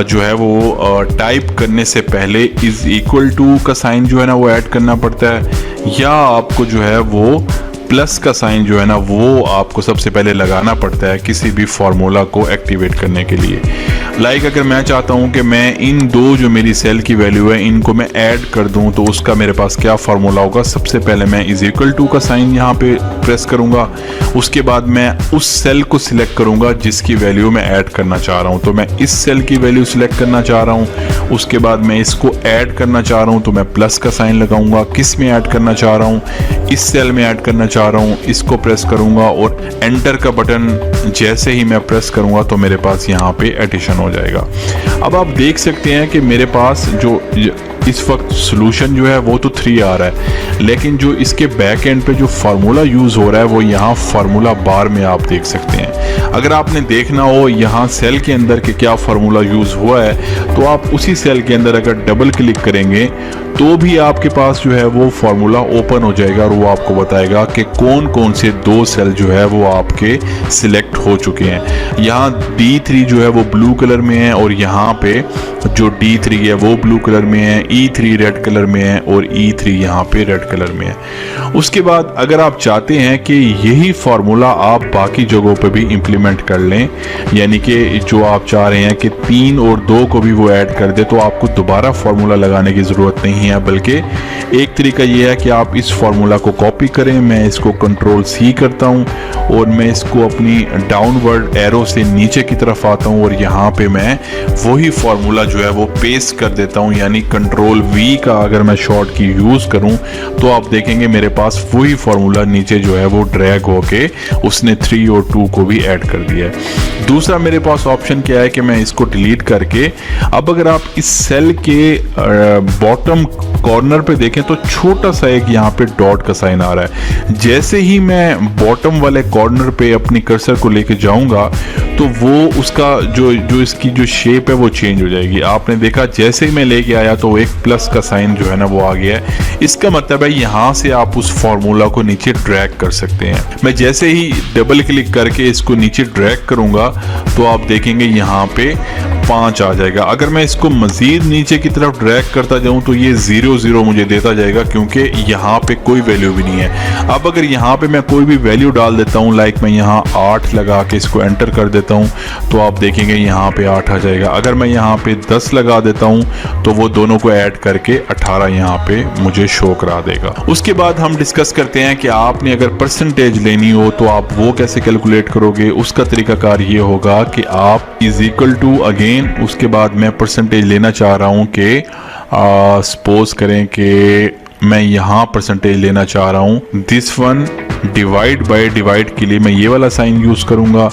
जो है वो टाइप करने से पहले इज़ इक्वल टू का साइन जो है ना वो ऐड करना पड़ता है, या आपको जो है वो प्लस का साइन जो है ना वो आपको सबसे पहले लगाना पड़ता है किसी भी फार्मूला को एक्टिवेट करने के लिए। लाइक अगर मैं चाहता हूं कि मैं इन 2 जो मेरी सेल की वैल्यू है इनको मैं ऐड कर दूं तो उसका मेरे पास क्या फार्मूला होगा। सबसे पहले मैं इज इक्वल टू का साइन यहाँ पे प्रेस करूंगा, उसके बाद मैं उस सेल को सिलेक्ट करूंगा जिसकी वैल्यू मैं ऐड करना चाह रहा हूं। तो मैं इस सेल की वैल्यू सिलेक्ट करना चाह रहा हूं, उसके बाद मैं इसको ऐड करना चाह रहा हूं तो मैं प्लस का साइन लगाऊंगा। किस में ऐड करना चाह रहा हूं, इस सेल में ऐड करना चाह रहा हूं, इसको प्रेस करूंगा और एंटर का बटन जैसे ही मैं प्रेस करूंगा तो मेरे पास यहाँ पे एडिशन हो जाएगा। अब आप देख सकते हैं कि मेरे पास जो इस वक्त सॉल्यूशन जो है वो तो 3 आ रहा है, लेकिन जो इसके बैक एंड पे जो फार्मूला यूज़ हो रहा है वो यहाँ फार्मूला बार में आप देख सकते हैं। अगर आपने देखना हो यहाँ सेल के अंदर के क्या फार्मूला यूज़ हुआ है तो आप उसी सेल के अंदर अगर डबल क्लिक करेंगे तो भी आपके पास जो है वो फार्मूला ओपन हो जाएगा और वो आपको बताएगा कि कौन कौन से 2 सेल जो है वो आपके सिलेक्ट हो चुके हैं। यहाँ D3 जो है वो ब्लू कलर में है और यहाँ पे जो D3 है वो ब्लू कलर में है, E3 रेड कलर में है और E3 यहाँ पे रेड कलर में है। उसके बाद अगर आप चाहते हैं कि यही फार्मूला आप बाकी जगहों पे भी इम्प्लीमेंट कर लें, यानी कि जो आप चाह रहे हैं कि 3 और 2 को भी वो ऐड कर दे, तो आपको दोबारा फार्मूला लगाने की ज़रूरत नहीं है, बल्कि एक तरीका ये है कि आप इस फार्मूला को कॉपी करें। मैं इसको कंट्रोल C करता हूँ और मैं इसको अपनी डाउनवर्ड एरो से नीचे की तरफ आता हूँ और यहाँ पे मैं वही फार्मूला जो है वो पेस्ट कर देता हूँ, यानी कंट्रोल V का अगर मैं शॉर्ट की यूज़ करूँ तो आप देखेंगे मेरे पास वही फार्मूला नीचे जो है वो ड्रैग होके उसने 3 और 2 को भी ऐड कर दिया है। दूसरा मेरे पास ऑप्शन क्या है कि मैं इसको डिलीट करके, अब अगर आप इस सेल के बॉटम कॉर्नर पे देखें तो छोटा सा एक यहाँ पे डॉट का साइन आ रहा है। जैसे ही मैं बॉटम वाले कॉर्नर पे अपनी कर्सर को लेके जाऊंगा तो वो उसका जो इसकी जो शेप है वो चेंज हो जाएगी। आपने देखा जैसे ही मैं लेके आया तो एक प्लस का साइन जो है ना वो आ गया है। इसका मतलब है यहाँ से आप उस फॉर्मूला को नीचे ड्रैग कर सकते हैं। मैं जैसे ही डबल क्लिक करके इसको नीचे ड्रैग करूंगा तो आप देखेंगे यहाँ पे 5 आ जाएगा। अगर मैं इसको मजीद नीचे की तरफ ड्रैग करता जाऊं तो ये 0 0 मुझे देता जाएगा, क्योंकि यहाँ पे कोई वैल्यू भी नहीं है। अब अगर यहाँ पे मैं कोई भी वैल्यू डाल देता हूँ, लाइक मैं यहाँ 8 लगा के इसको एंटर कर देता हूँ, तो आप देखेंगे यहाँ पे 8 आ जाएगा। अगर मैं यहाँ पे 10 लगा देता हूँ तो वो दोनों को ऐड करके 18 यहाँ पे मुझे शो करा देगा। उसके बाद हम डिस्कस करते हैं कि आपने अगर परसेंटेज लेनी हो तो आप वो कैसे कैलकुलेट करोगे। उसका तरीकाकार ये होगा कि आप इज इक्वल टू अगेन, उसके बाद मैं परसेंटेज लेना चाह रहा हूँ कि सपोज करें कि मैं यहाँ परसेंटेज लेना चाह रहा हूँ this one, divide by divide के लिए मैं ये वाला साइन यूज करूँगा,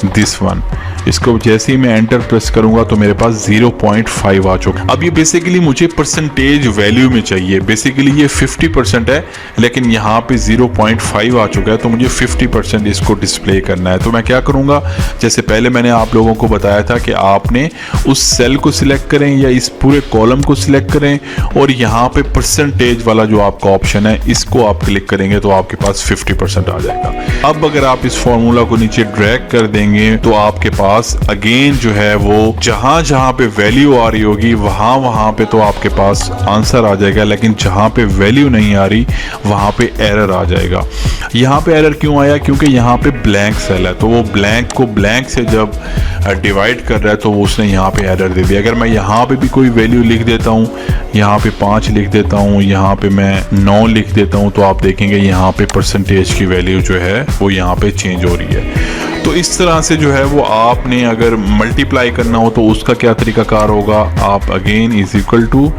दिस वन। इसको जैसे ही मैं एंटर प्रेस करूंगा तो मेरे पास 0.5 आ चुका। अब ये बेसिकली मुझे परसेंटेज वैल्यू में चाहिए। बेसिकली ये 50% है, लेकिन यहाँ पे 0.5 आ चुका है, तो मुझे 50% इसको डिस्प्ले करना है। तो मैं क्या करूँगा, जैसे पहले मैंने आप लोगों को बताया था कि आपने उस सेल को सिलेक्ट करें या इस पूरे कॉलम को सिलेक्ट करें और यहाँ पे परसेंटेज वाला जो आपका ऑप्शन है इसको आप क्लिक करेंगे तो आपके पास 50% आ जाएगा। अब अगर आप इस फॉर्मूला को नीचे ड्रैग कर देंगे तो आपके पास अगेन जो है वो जहां जहां पे वैल्यू आ रही होगी वहां पे तो आपके पास आंसर आ जाएगा, लेकिन जहां पे वैल्यू नहीं आ रही वहां पे एरर आ जाएगा। यहाँ पे एरर क्यों आया, क्योंकि यहाँ पे ब्लैंक सेल है, तो वो ब्लैंक को ब्लैंक से जब डिवाइड कर रहा है तो उसने यहाँ पे एरर दे दिया। अगर मैं यहाँ पे भी कोई वैल्यू लिख देता हूँ, यहाँ पे 5 लिख देता हूँ, यहाँ पे मैं 9 लिख देता हूँ, तो आप देखेंगे यहाँ पे परसेंटेज की वैल्यू जो है वो यहाँ पे चेंज हो रही है। तो इस तरह से जो है वो आपने अगर मल्टीप्लाई करना हो तो उसका क्या तरीकाकार होगा, आप अगेन इज इक्वल टू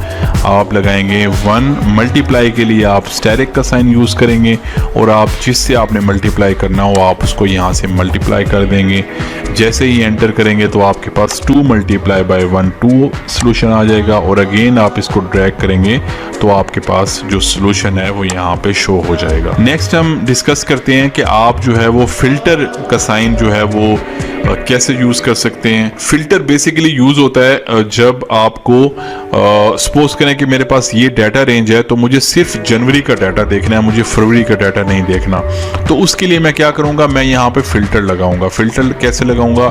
आप लगाएंगे 1, मल्टीप्लाई के लिए आप स्टेरिक का साइन यूज करेंगे और आप जिससे आपने मल्टीप्लाई करना हो आप उसको यहाँ से मल्टीप्लाई कर देंगे। जैसे ही एंटर करेंगे तो आपके पास 2 मल्टीप्लाई बाय 1 2 सोल्यूशन आ जाएगा और अगेन आप इसको ड्रैग करेंगे तो आपके पास जो सोल्यूशन है वो यहाँ पे शो हो जाएगा। नेक्स्ट हम डिस्कस करते हैं कि आप जो है वो फिल्टर का साइन जो है वो कैसे यूज कर सकते हैं। फिल्टर बेसिकली यूज होता है जब आपको सपोज करें कि मेरे पास ये डाटा रेंज है तो मुझे सिर्फ जनवरी का डाटा देखना है, मुझे फरवरी का डाटा नहीं देखना। तो उसके लिए मैं क्या करूंगा, मैं यहाँ पे फिल्टर लगाऊंगा। फिल्टर कैसे लगाऊंगा,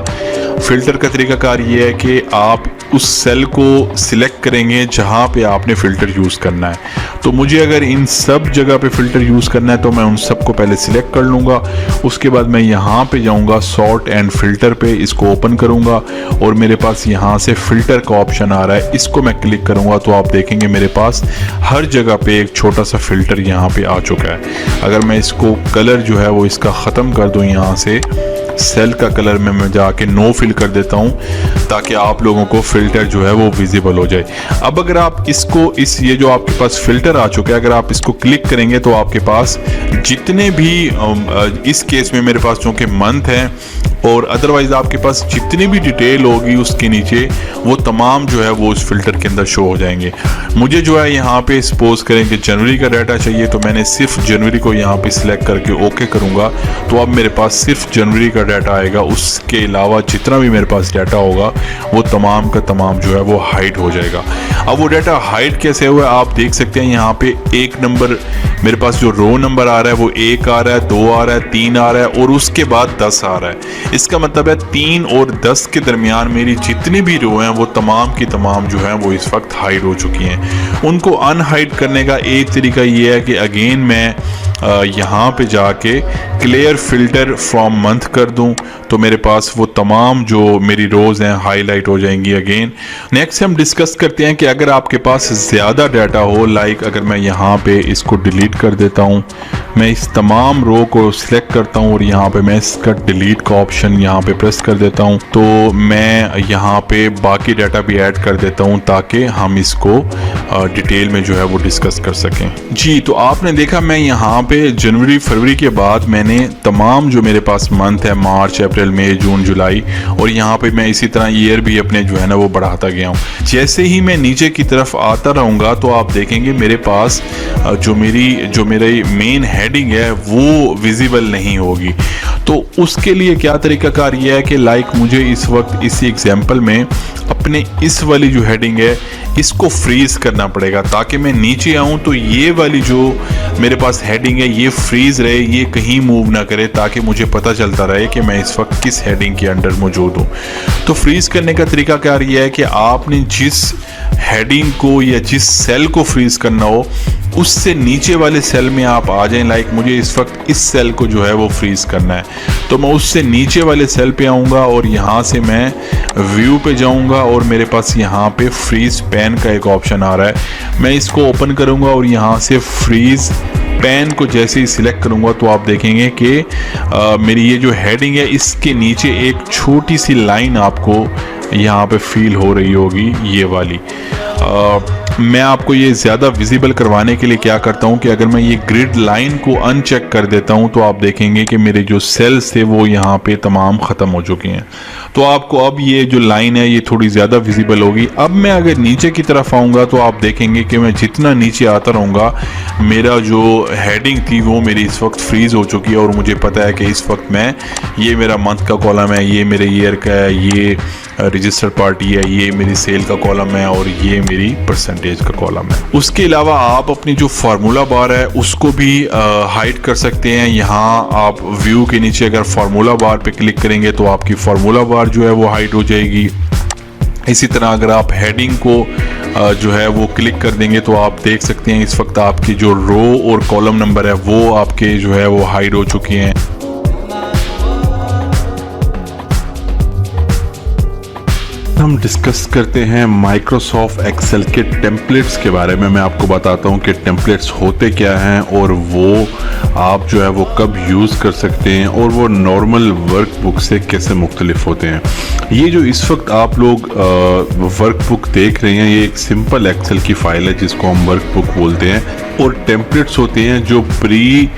फिल्टर का तरीकाकार ये है कि आप उस सेल को सिलेक्ट करेंगे जहां पे आपने फिल्टर यूज करना है। तो मुझे अगर इन सब जगह पे फिल्टर यूज करना है तो मैं उन सबको पहले सिलेक्ट कर लूंगा। उसके बाद मैं यहाँ पे जाऊंगा सॉर्ट एंड फिल्टर पे, इसको ओपन करूंगा और मेरे पास यहाँ से फिल्टर का ऑप्शन आ रहा है, इसको मैं क्लिक करूंगा तो आप देखेंगे मेरे पास हर जगह पे एक छोटा सा फिल्टर यहाँ पे आ चुका है। अगर मैं इसको कलर जो है वो इसका ख़त्म कर दूँ, यहाँ से सेल का कलर में मैं जाके नो फिल कर देता हूं ताकि आप लोगों को फिल्टर जो है वो विजिबल हो जाए। अब अगर आप इसको ये जो आपके पास फिल्टर आ चुका है, अगर आप इसको क्लिक करेंगे तो आपके पास जितने भी इस केस में मेरे पास चूंकि मंथ है और अदरवाइज आपके पास जितनी भी डिटेल होगी उसके नीचे वो तमाम जो है वो उस फिल्टर के अंदर शो हो जाएंगे। मुझे जो है यहाँ पे सपोज करें कि जनवरी का डाटा चाहिए तो मैंने सिर्फ जनवरी को यहाँ पे सिलेक्ट करके ओके करूँगा तो अब मेरे पास सिर्फ जनवरी का डाटा आएगा। उसके अलावा जितना भी मेरे पास डाटा होगा वो तमाम का तमाम जो है वो हाइड हो जाएगा। अब वो डाटा हाइड कैसे हुआ आप देख सकते हैं, यहाँ पे एक नंबर मेरे पास जो रो नंबर आ रहा है वो 1 आ रहा है, 2 आ रहा है, 3 आ रहा है और उसके बाद 10 आ रहा है। इसका मतलब है 3 और 10 के दरमियान मेरी जितनी भी रो हैं वो तमाम की तमाम जो हैं वो इस वक्त हाइड हो चुकी हैं। उनको अनहाइड करने का एक तरीका ये है कि अगेन मैं यहाँ पे जाके क्लियर फिल्टर फ्रॉम मंथ कर दूं तो मेरे पास वो तमाम जो मेरी रोज़ हैं हाईलाइट हो जाएंगी अगेन। नेक्स्ट हम डिस्कस करते हैं कि अगर आपके पास ज़्यादा डाटा हो, लाइक अगर मैं यहाँ पे इसको डिलीट कर देता हूँ, मैं इस तमाम रो को सिलेक्ट करता हूँ और यहाँ पे मैं इसका डिलीट का ऑप्शन यहाँ पे प्रेस कर देता हूँ तो मैं यहाँ पे बाकी डाटा भी ऐड कर देता हूँ ताकि हम इसको डिटेल में जो है वो डिस्कस कर सकें। जी, तो आपने देखा मैं यहाँ पे जनवरी फरवरी के बाद मैंने तमाम जो मेरे पास मंथ है मार्च अप्रैल मई जून जुलाई और यहाँ पे मैं इसी तरह ईयर भी अपने जो है ना वो बढ़ाता गया हूँ। जैसे ही मैं नीचे की तरफ आता रहूँगा तो आप देखेंगे मेरे पास जो मेरे मेन हेड हेडिंग है वो विजिबल नहीं होगी। तो उसके लिए क्या तरीकाकार ये है कि लाइक मुझे इस वक्त इस एग्जाम्पल में अपने इस वाली जो हेडिंग है इसको फ्रीज करना पड़ेगा, ताकि मैं नीचे आऊं तो ये वाली जो मेरे पास हेडिंग है ये फ्रीज रहे, ये कहीं मूव ना करे, ताकि मुझे पता चलता रहे कि मैं इस वक्त किस हेडिंग के अंडर मौजूद हूँ। तो फ्रीज करने का तरीकाकार ये है कि आपने जिस हेडिंग को या जिस सेल को फ्रीज करना हो उससे नीचे वाले सेल में आप आ जाएं। लाइक मुझे इस वक्त इस सेल को जो है वो फ्रीज करना है, तो मैं उससे नीचे वाले सेल पे आऊँगा और यहाँ से मैं व्यू पे जाऊँगा और मेरे पास यहाँ पे फ्रीज पेन का एक ऑप्शन आ रहा है। मैं इसको ओपन करूँगा और यहाँ से फ्रीज पेन को जैसे ही सिलेक्ट करूँगा तो आप देखेंगे कि मेरी ये जो हेडिंग है इसके नीचे एक छोटी सी लाइन आपको यहाँ पे फील हो रही होगी, ये वाली। मैं आपको ये ज़्यादा विजिबल करवाने के लिए क्या करता हूँ कि अगर मैं ये ग्रिड लाइन को अनचेक कर देता हूँ तो आप देखेंगे कि मेरे जो सेल्स थे वो यहाँ पे तमाम ख़त्म हो चुके हैं। तो आपको अब ये जो लाइन है ये थोड़ी ज़्यादा विजिबल होगी। अब मैं अगर नीचे की तरफ आऊँगा तो आप देखेंगे कि मैं जितना नीचे आता रहूँगा मेरा जो हेडिंग थी वो मेरी इस वक्त फ्रीज़ हो चुकी है और मुझे पता है कि इस वक्त मैं, ये मेरा मंथ का कॉलम है, ये मेरे ईयर का है, ये रजिस्टर्ड पार्टी है, ये मेरी सेल का कॉलम है और ये मेरी परसेंटेज का कॉलम है। उसके अलावा आप अपनी जो फार्मूला बार है उसको भी हाइड कर सकते हैं। यहाँ आप व्यू के नीचे अगर फार्मूला बार पे क्लिक करेंगे तो आपकी फार्मूला बार जो है वो हाइड हो जाएगी। इसी तरह अगर आप हेडिंग को जो है वो क्लिक कर देंगे तो आप देख सकते हैं इस वक्त आपकी जो रो और कॉलम नंबर है वो आपके जो है वो हाइड हो चुके हैं। हम डिस्कस करते हैं माइक्रोसॉफ्ट एक्सेल के टेम्पलेट्स के बारे में। मैं आपको बताता हूं कि टेम्पलेट्स होते क्या हैं और वो आप जो है वो कब यूज़ कर सकते हैं और वो नॉर्मल वर्कबुक से कैसे मुख्तलिफ होते हैं। ये जो इस वक्त आप लोग वर्कबुक देख रहे हैं ये एक सिंपल एक्सेल की फ़ाइल है जिसको हम वर्कबुक बोलते हैं, और टेम्पलेट्स होते हैं जो प्री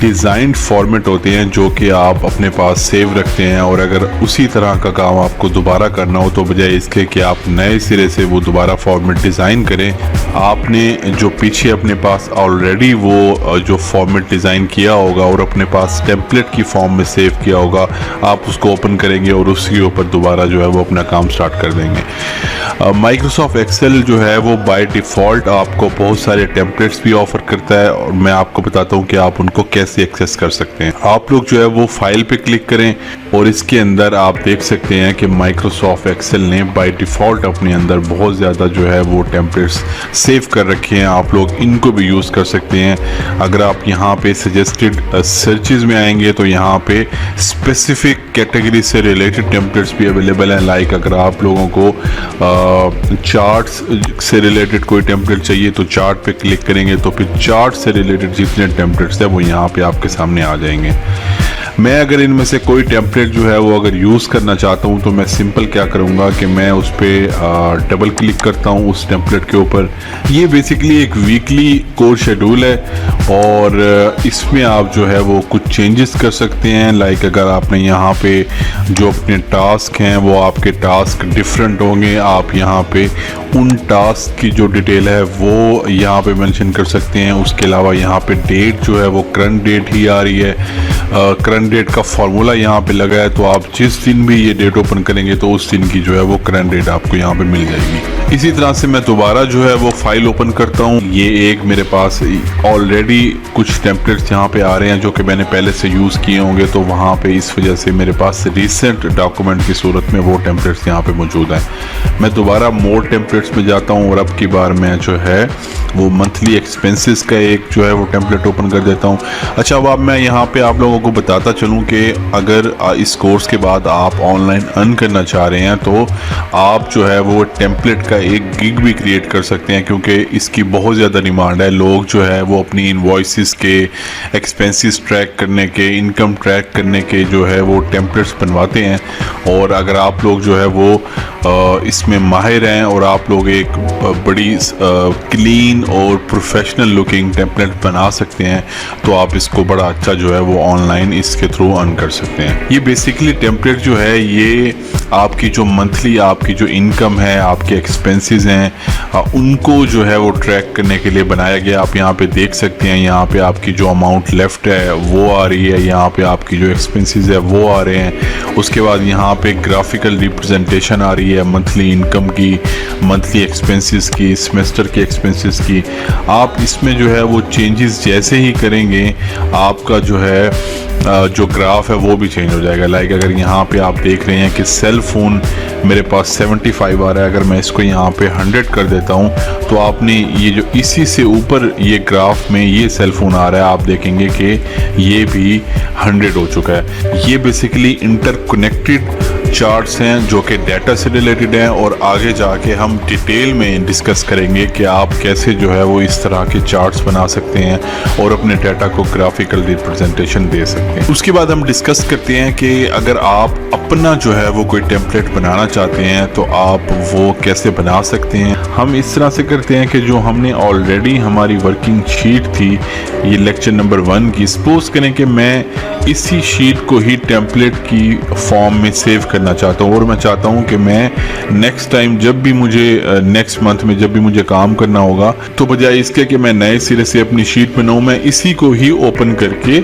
डिज़ाइंड फॉर्मेट होते हैं जो कि आप अपने पास सेव रखते हैं, और अगर उसी तरह का काम आपको दोबारा करना हो तो बजाय इसके कि आप नए सिरे से वो दोबारा फॉर्मेट डिज़ाइन करें, आपने जो पीछे अपने पास ऑलरेडी वो जो फॉर्मेट डिज़ाइन किया होगा और अपने पास टेम्पलेट की फॉर्म में सेव किया होगा, आप उसको ओपन करेंगे और उसके ऊपर दोबारा जो है वो अपना काम स्टार्ट कर देंगे। माइक्रोसॉफ्ट एक्सेल जो है वो बाय डिफ़ॉल्ट आपको बहुत सारे टेम्पलेट्स भी ऑफ़र करता है, और मैं आपको बताता हूँ कि आप उनको कैसे एक्सेस कर सकते हैं। आप लोग जो है वो फाइल पे क्लिक करें और इसके अंदर आप देख सकते हैं कि माइक्रोसॉफ्ट एक्सेल ने बाय डिफ़ॉल्ट अपने अंदर बहुत ज़्यादा जो है वो टेम्पलेट्स सेव कर रखे हैं। आप लोग इनको भी यूज़ कर सकते हैं। अगर आप यहाँ पे सजेस्टेड सर्चेज में आएंगे तो यहाँ पे स्पेसिफिक कैटेगरी से रिलेटेड टेम्पलेट्स भी अवेलेबल हैं। लाइक अगर आप लोगों को चार्ट्स से रिलेटेड कोई टेम्पलेट चाहिए तो चार्ट पे क्लिक करेंगे तो फिर चार्ट से रिलेटेड जितने टेम्पलेट्स हैं वो यहाँ पे आपके सामने आ जाएंगे। मैं अगर इनमें से कोई टेम्पलेट जो है वो अगर यूज़ करना चाहता हूँ तो मैं सिंपल क्या करूँगा कि मैं उस पर डबल क्लिक करता हूँ उस टेम्पलेट के ऊपर। ये बेसिकली एक वीकली कोर शेड्यूल है और इसमें आप जो है वो कुछ चेंजेस कर सकते हैं। लाइक अगर आपने यहाँ पे जो अपने टास्क हैं वो आपके टास्क डिफरेंट होंगे, आप यहाँ पे उन टास्क की जो डिटेल है वो यहाँ पे मेंशन कर सकते हैं। उसके अलावा यहाँ पे डेट जो है वो करंट डेट ही आ रही है, करंट डेट का फॉर्मूला यहाँ पे लगा है, तो आप जिस दिन भी ये डेट ओपन करेंगे तो उस दिन की जो है वो करंट डेट आपको यहाँ पे मिल जाएगी। इसी तरह से मैं दोबारा जो है वो फाइल ओपन करता हूँ। ये एक मेरे पास ऑलरेडी कुछ टेम्पलेट्स यहाँ पे आ रहे हैं जो कि मैंने पहले से यूज़ किए होंगे, तो वहाँ पे इस वजह से मेरे पास रिसेंट डॉक्यूमेंट की सूरत में वो टेम्पलेट्स यहाँ पे मौजूद हैं। मैं दोबारा मोर टेम्पलेट्स में जाता हूँ और अब की बार मैं जो है वो मंथली एक्सपेंसेस का एक जो है वो टेम्पलेट ओपन कर देता हूँ। अच्छा, अब मैं यहाँ पे आप लोगों को बताता चलूँ कि अगर इस कोर्स के बाद आप ऑनलाइन अर्न करना चाह रहे हैं तो आप जो है वो टेम्पलेट का एक गिग भी क्रिएट कर सकते हैं, क्योंकि इसकी बहुत ज़्यादा डिमांड है। लोग जो है वो अपनी इनवॉइसेस के, एक्सपेंसेस ट्रैक करने के, इनकम ट्रैक करने के जो है वो टेम्पलेट्स बनवाते हैं, और अगर आप लोग जो है वो इसमें माहिर हैं और आप लोग एक बड़ी क्लीन और प्रोफेशनल लुकिंग टेम्पलेट बना सकते हैं तो आप इसको बड़ा अच्छा जो है वो ऑनलाइन इसके इसके थ्रू अर्न कर सकते हैं। ये बेसिकली टेम्पलेट जो है ये आपकी जो मंथली आपकी जो इनकम है, आपके एक्सपेंसेस हैं, उनको जो है वो ट्रैक करने के लिए बनाया गया। आप यहाँ पे देख सकते हैं, यहाँ पे आपकी जो अमाउंट लेफ्ट है वो आ रही है, यहाँ पे आपकी जो एक्सपेंसेस है वो आ रहे हैं। उसके बाद यहाँ पे ग्राफिकल रिप्रेजेंटेशन आ रही है मंथली इनकम की, मंथली एक्सपेंसेस की, सेमेस्टर के एक्सपेंसेस की। आप इसमें जो है वो चेंजेस जैसे ही करेंगे आपका जो है जो ग्राफ है वो भी चेंज हो जाएगा। लाइक अगर यहाँ पे आप देख रहे हैं कि सेल फ़ोन मेरे पास 75 आ रहा है, अगर मैं इसको यहाँ पे 100 कर देता हूँ तो आपने ये जो इसी से ऊपर ये ग्राफ में ये सेल फ़ोन आ रहा है, आप देखेंगे कि ये भी 100 हो चुका है। ये बेसिकली इंटरकनेक्टेड चार्ट्स हैं जो कि डाटा से रिलेटेड हैं, और आगे जाके हम डिटेल में डिस्कस करेंगे कि आप कैसे जो है वो इस तरह के चार्ट्स बना सकते हैं और अपने डाटा को ग्राफिकल रिप्रेजेंटेशन दे सकते हैं। उसके बाद हम डिस्कस करते हैं कि अगर आप अपना जो है वो कोई टेम्पलेट बनाना चाहते हैं तो आप वो कैसे बना सकते हैं। हम इस तरह से करते हैं कि जो हमने ऑलरेडी हमारी वर्किंग शीट थी ये लेक्चर नंबर 1 की, सपोज करें कि मैं इसी शीट को ही टेम्पलेट की फॉर्म में सेव करना चाहता हूँ, और मैं चाहता हूँ कि मैं नेक्स्ट टाइम जब भी मुझे नेक्स्ट मंथ में जब भी मुझे काम करना होगा तो बजाय इसके कि मैं नए सिरे से अपनी शीट बनाऊँ, मैं इसी को ही ओपन करके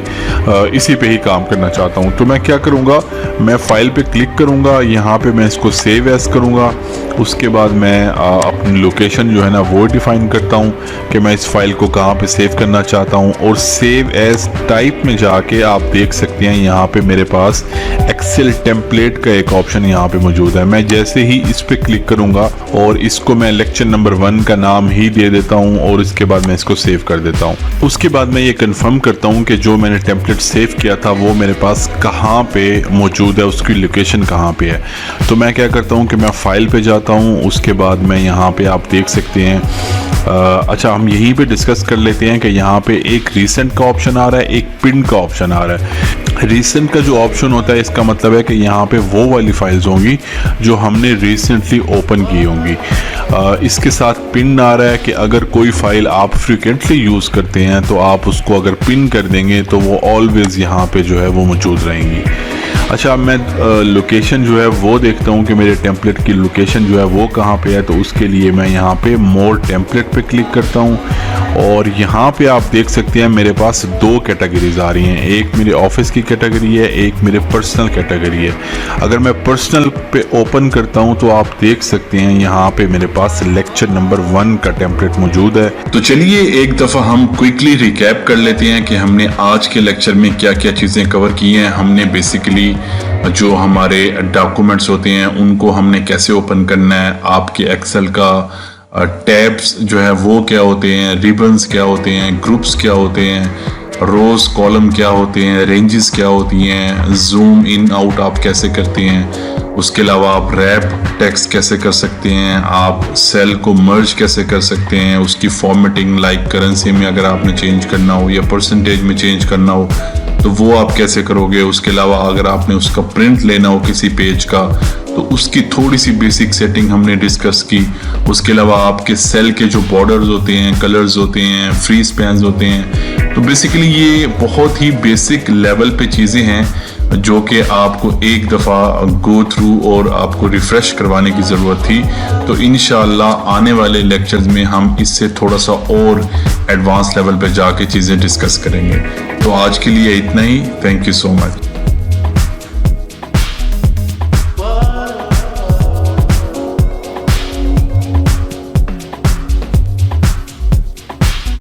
इसी पे ही काम करना चाहता हूँ। तो मैं क्या करूँगा, मैं फाइल पे क्लिक करूँगा, यहाँ पे मैं इसको सेव एज करूँगा। उसके बाद मैं अपनी लोकेशन जो है ना वो डिफाइन करता हूँ कि मैं इस फाइल को कहाँ पे सेव करना चाहता हूँ, और सेव एज टाइप में जाके आप देख सकते हैं यहाँ पे मेरे पास एक्सेल टेम्पलेट का एक ऑप्शन यहाँ पे मौजूद है। मैं जैसे ही इस पे क्लिक करूँगा और इसको मैं लेक्चर नंबर 1 का नाम ही दे देता हूँ, और इसके बाद मैं इसको सेव कर देता हूँ। उसके बाद मैं ये कंफर्म करता हूँ कि जो मैंने टेम्पलेट सेव किया था वो मेरे पास कहाँ पे मौजूद है, उसकी लोकेशन कहाँ पे है। तो मैं क्या करता हूँ कि मैं फाइल पे जाता हूँ, उसके बाद मैं यहाँ पे आप देख सकते हैं अच्छा हम यहीं पे डिस्कस कर लेते हैं कि यहाँ पे एक रीसेंट का ऑप्शन आ रहा है, एक पिन का ऑप्शन आ रहा है। रीसेंट का जो ऑप्शन होता है इसका मतलब है कि यहाँ पे वो वाली फाइल्स होंगी जो हमने रिसेंटली ओपन की होंगी। इसके साथ पिन आ रहा है कि अगर कोई फाइल आप फ्रिक्वेंटली यूज़ करते हैं तो आप उसको अगर पिन कर देंगे तो वो ऑलवेज़ यहाँ पे जो है वो मौजूद रहेंगी। अच्छा मैं लोकेशन जो है वो देखता हूँ कि मेरे टेम्पलेट की लोकेशन जो है वो कहाँ पे है, तो उसके लिए मैं यहाँ पे मोर टेम्पलेट पे क्लिक करता हूँ, और यहाँ पे आप देख सकते हैं मेरे पास 2 कैटेगरीज आ रही हैं, एक मेरे ऑफिस की कैटेगरी है, एक मेरे पर्सनल कैटेगरी है। अगर मैं पर्सनल पे ओपन करता हूँ तो आप देख सकते हैं यहाँ पे मेरे पास लेक्चर नंबर 1 का टेम्पलेट मौजूद है। तो चलिए एक दफ़ा हम क्विकली रिकैप कर लेते हैं कि हमने आज के लेक्चर में क्या क्या चीज़ें कवर की हैं। हमने बेसिकली जो हमारे डॉक्यूमेंट्स होते हैं उनको हमने कैसे ओपन करना है, आपके एक्सेल का टैब्स जो है वो क्या होते हैं, रिबन्स क्या होते हैं, ग्रुप्स क्या होते हैं, रोज कॉलम क्या होते हैं, रेंजेस क्या होती हैं, जूम इन आउट आप कैसे करते हैं। उसके अलावा आप रैप टेक्स्ट कैसे कर सकते हैं, आप सेल को मर्ज कैसे कर सकते हैं, उसकी फॉर्मेटिंग लाइक करेंसी में अगर आपने चेंज करना हो या परसेंटेज में चेंज करना हो तो वो आप कैसे करोगे। उसके अलावा अगर आपने उसका प्रिंट लेना हो किसी पेज का तो उसकी थोड़ी सी बेसिक सेटिंग हमने डिस्कस की। उसके अलावा आपके सेल के जो बॉर्डर्स होते हैं, कलर्स होते हैं, फ्री स्पैन्स होते हैं, तो बेसिकली ये बहुत ही बेसिक लेवल पे चीज़ें हैं जो कि आपको एक दफ़ा गो थ्रू और आपको रिफ़्रेश करवाने की ज़रूरत थी। तो इंशाअल्लाह आने वाले लेक्चर्स में हम इससे थोड़ा सा और एडवांस लेवल पे जाके चीज़ें डिस्कस करेंगे। तो आज के लिए इतना ही। Thank you so much.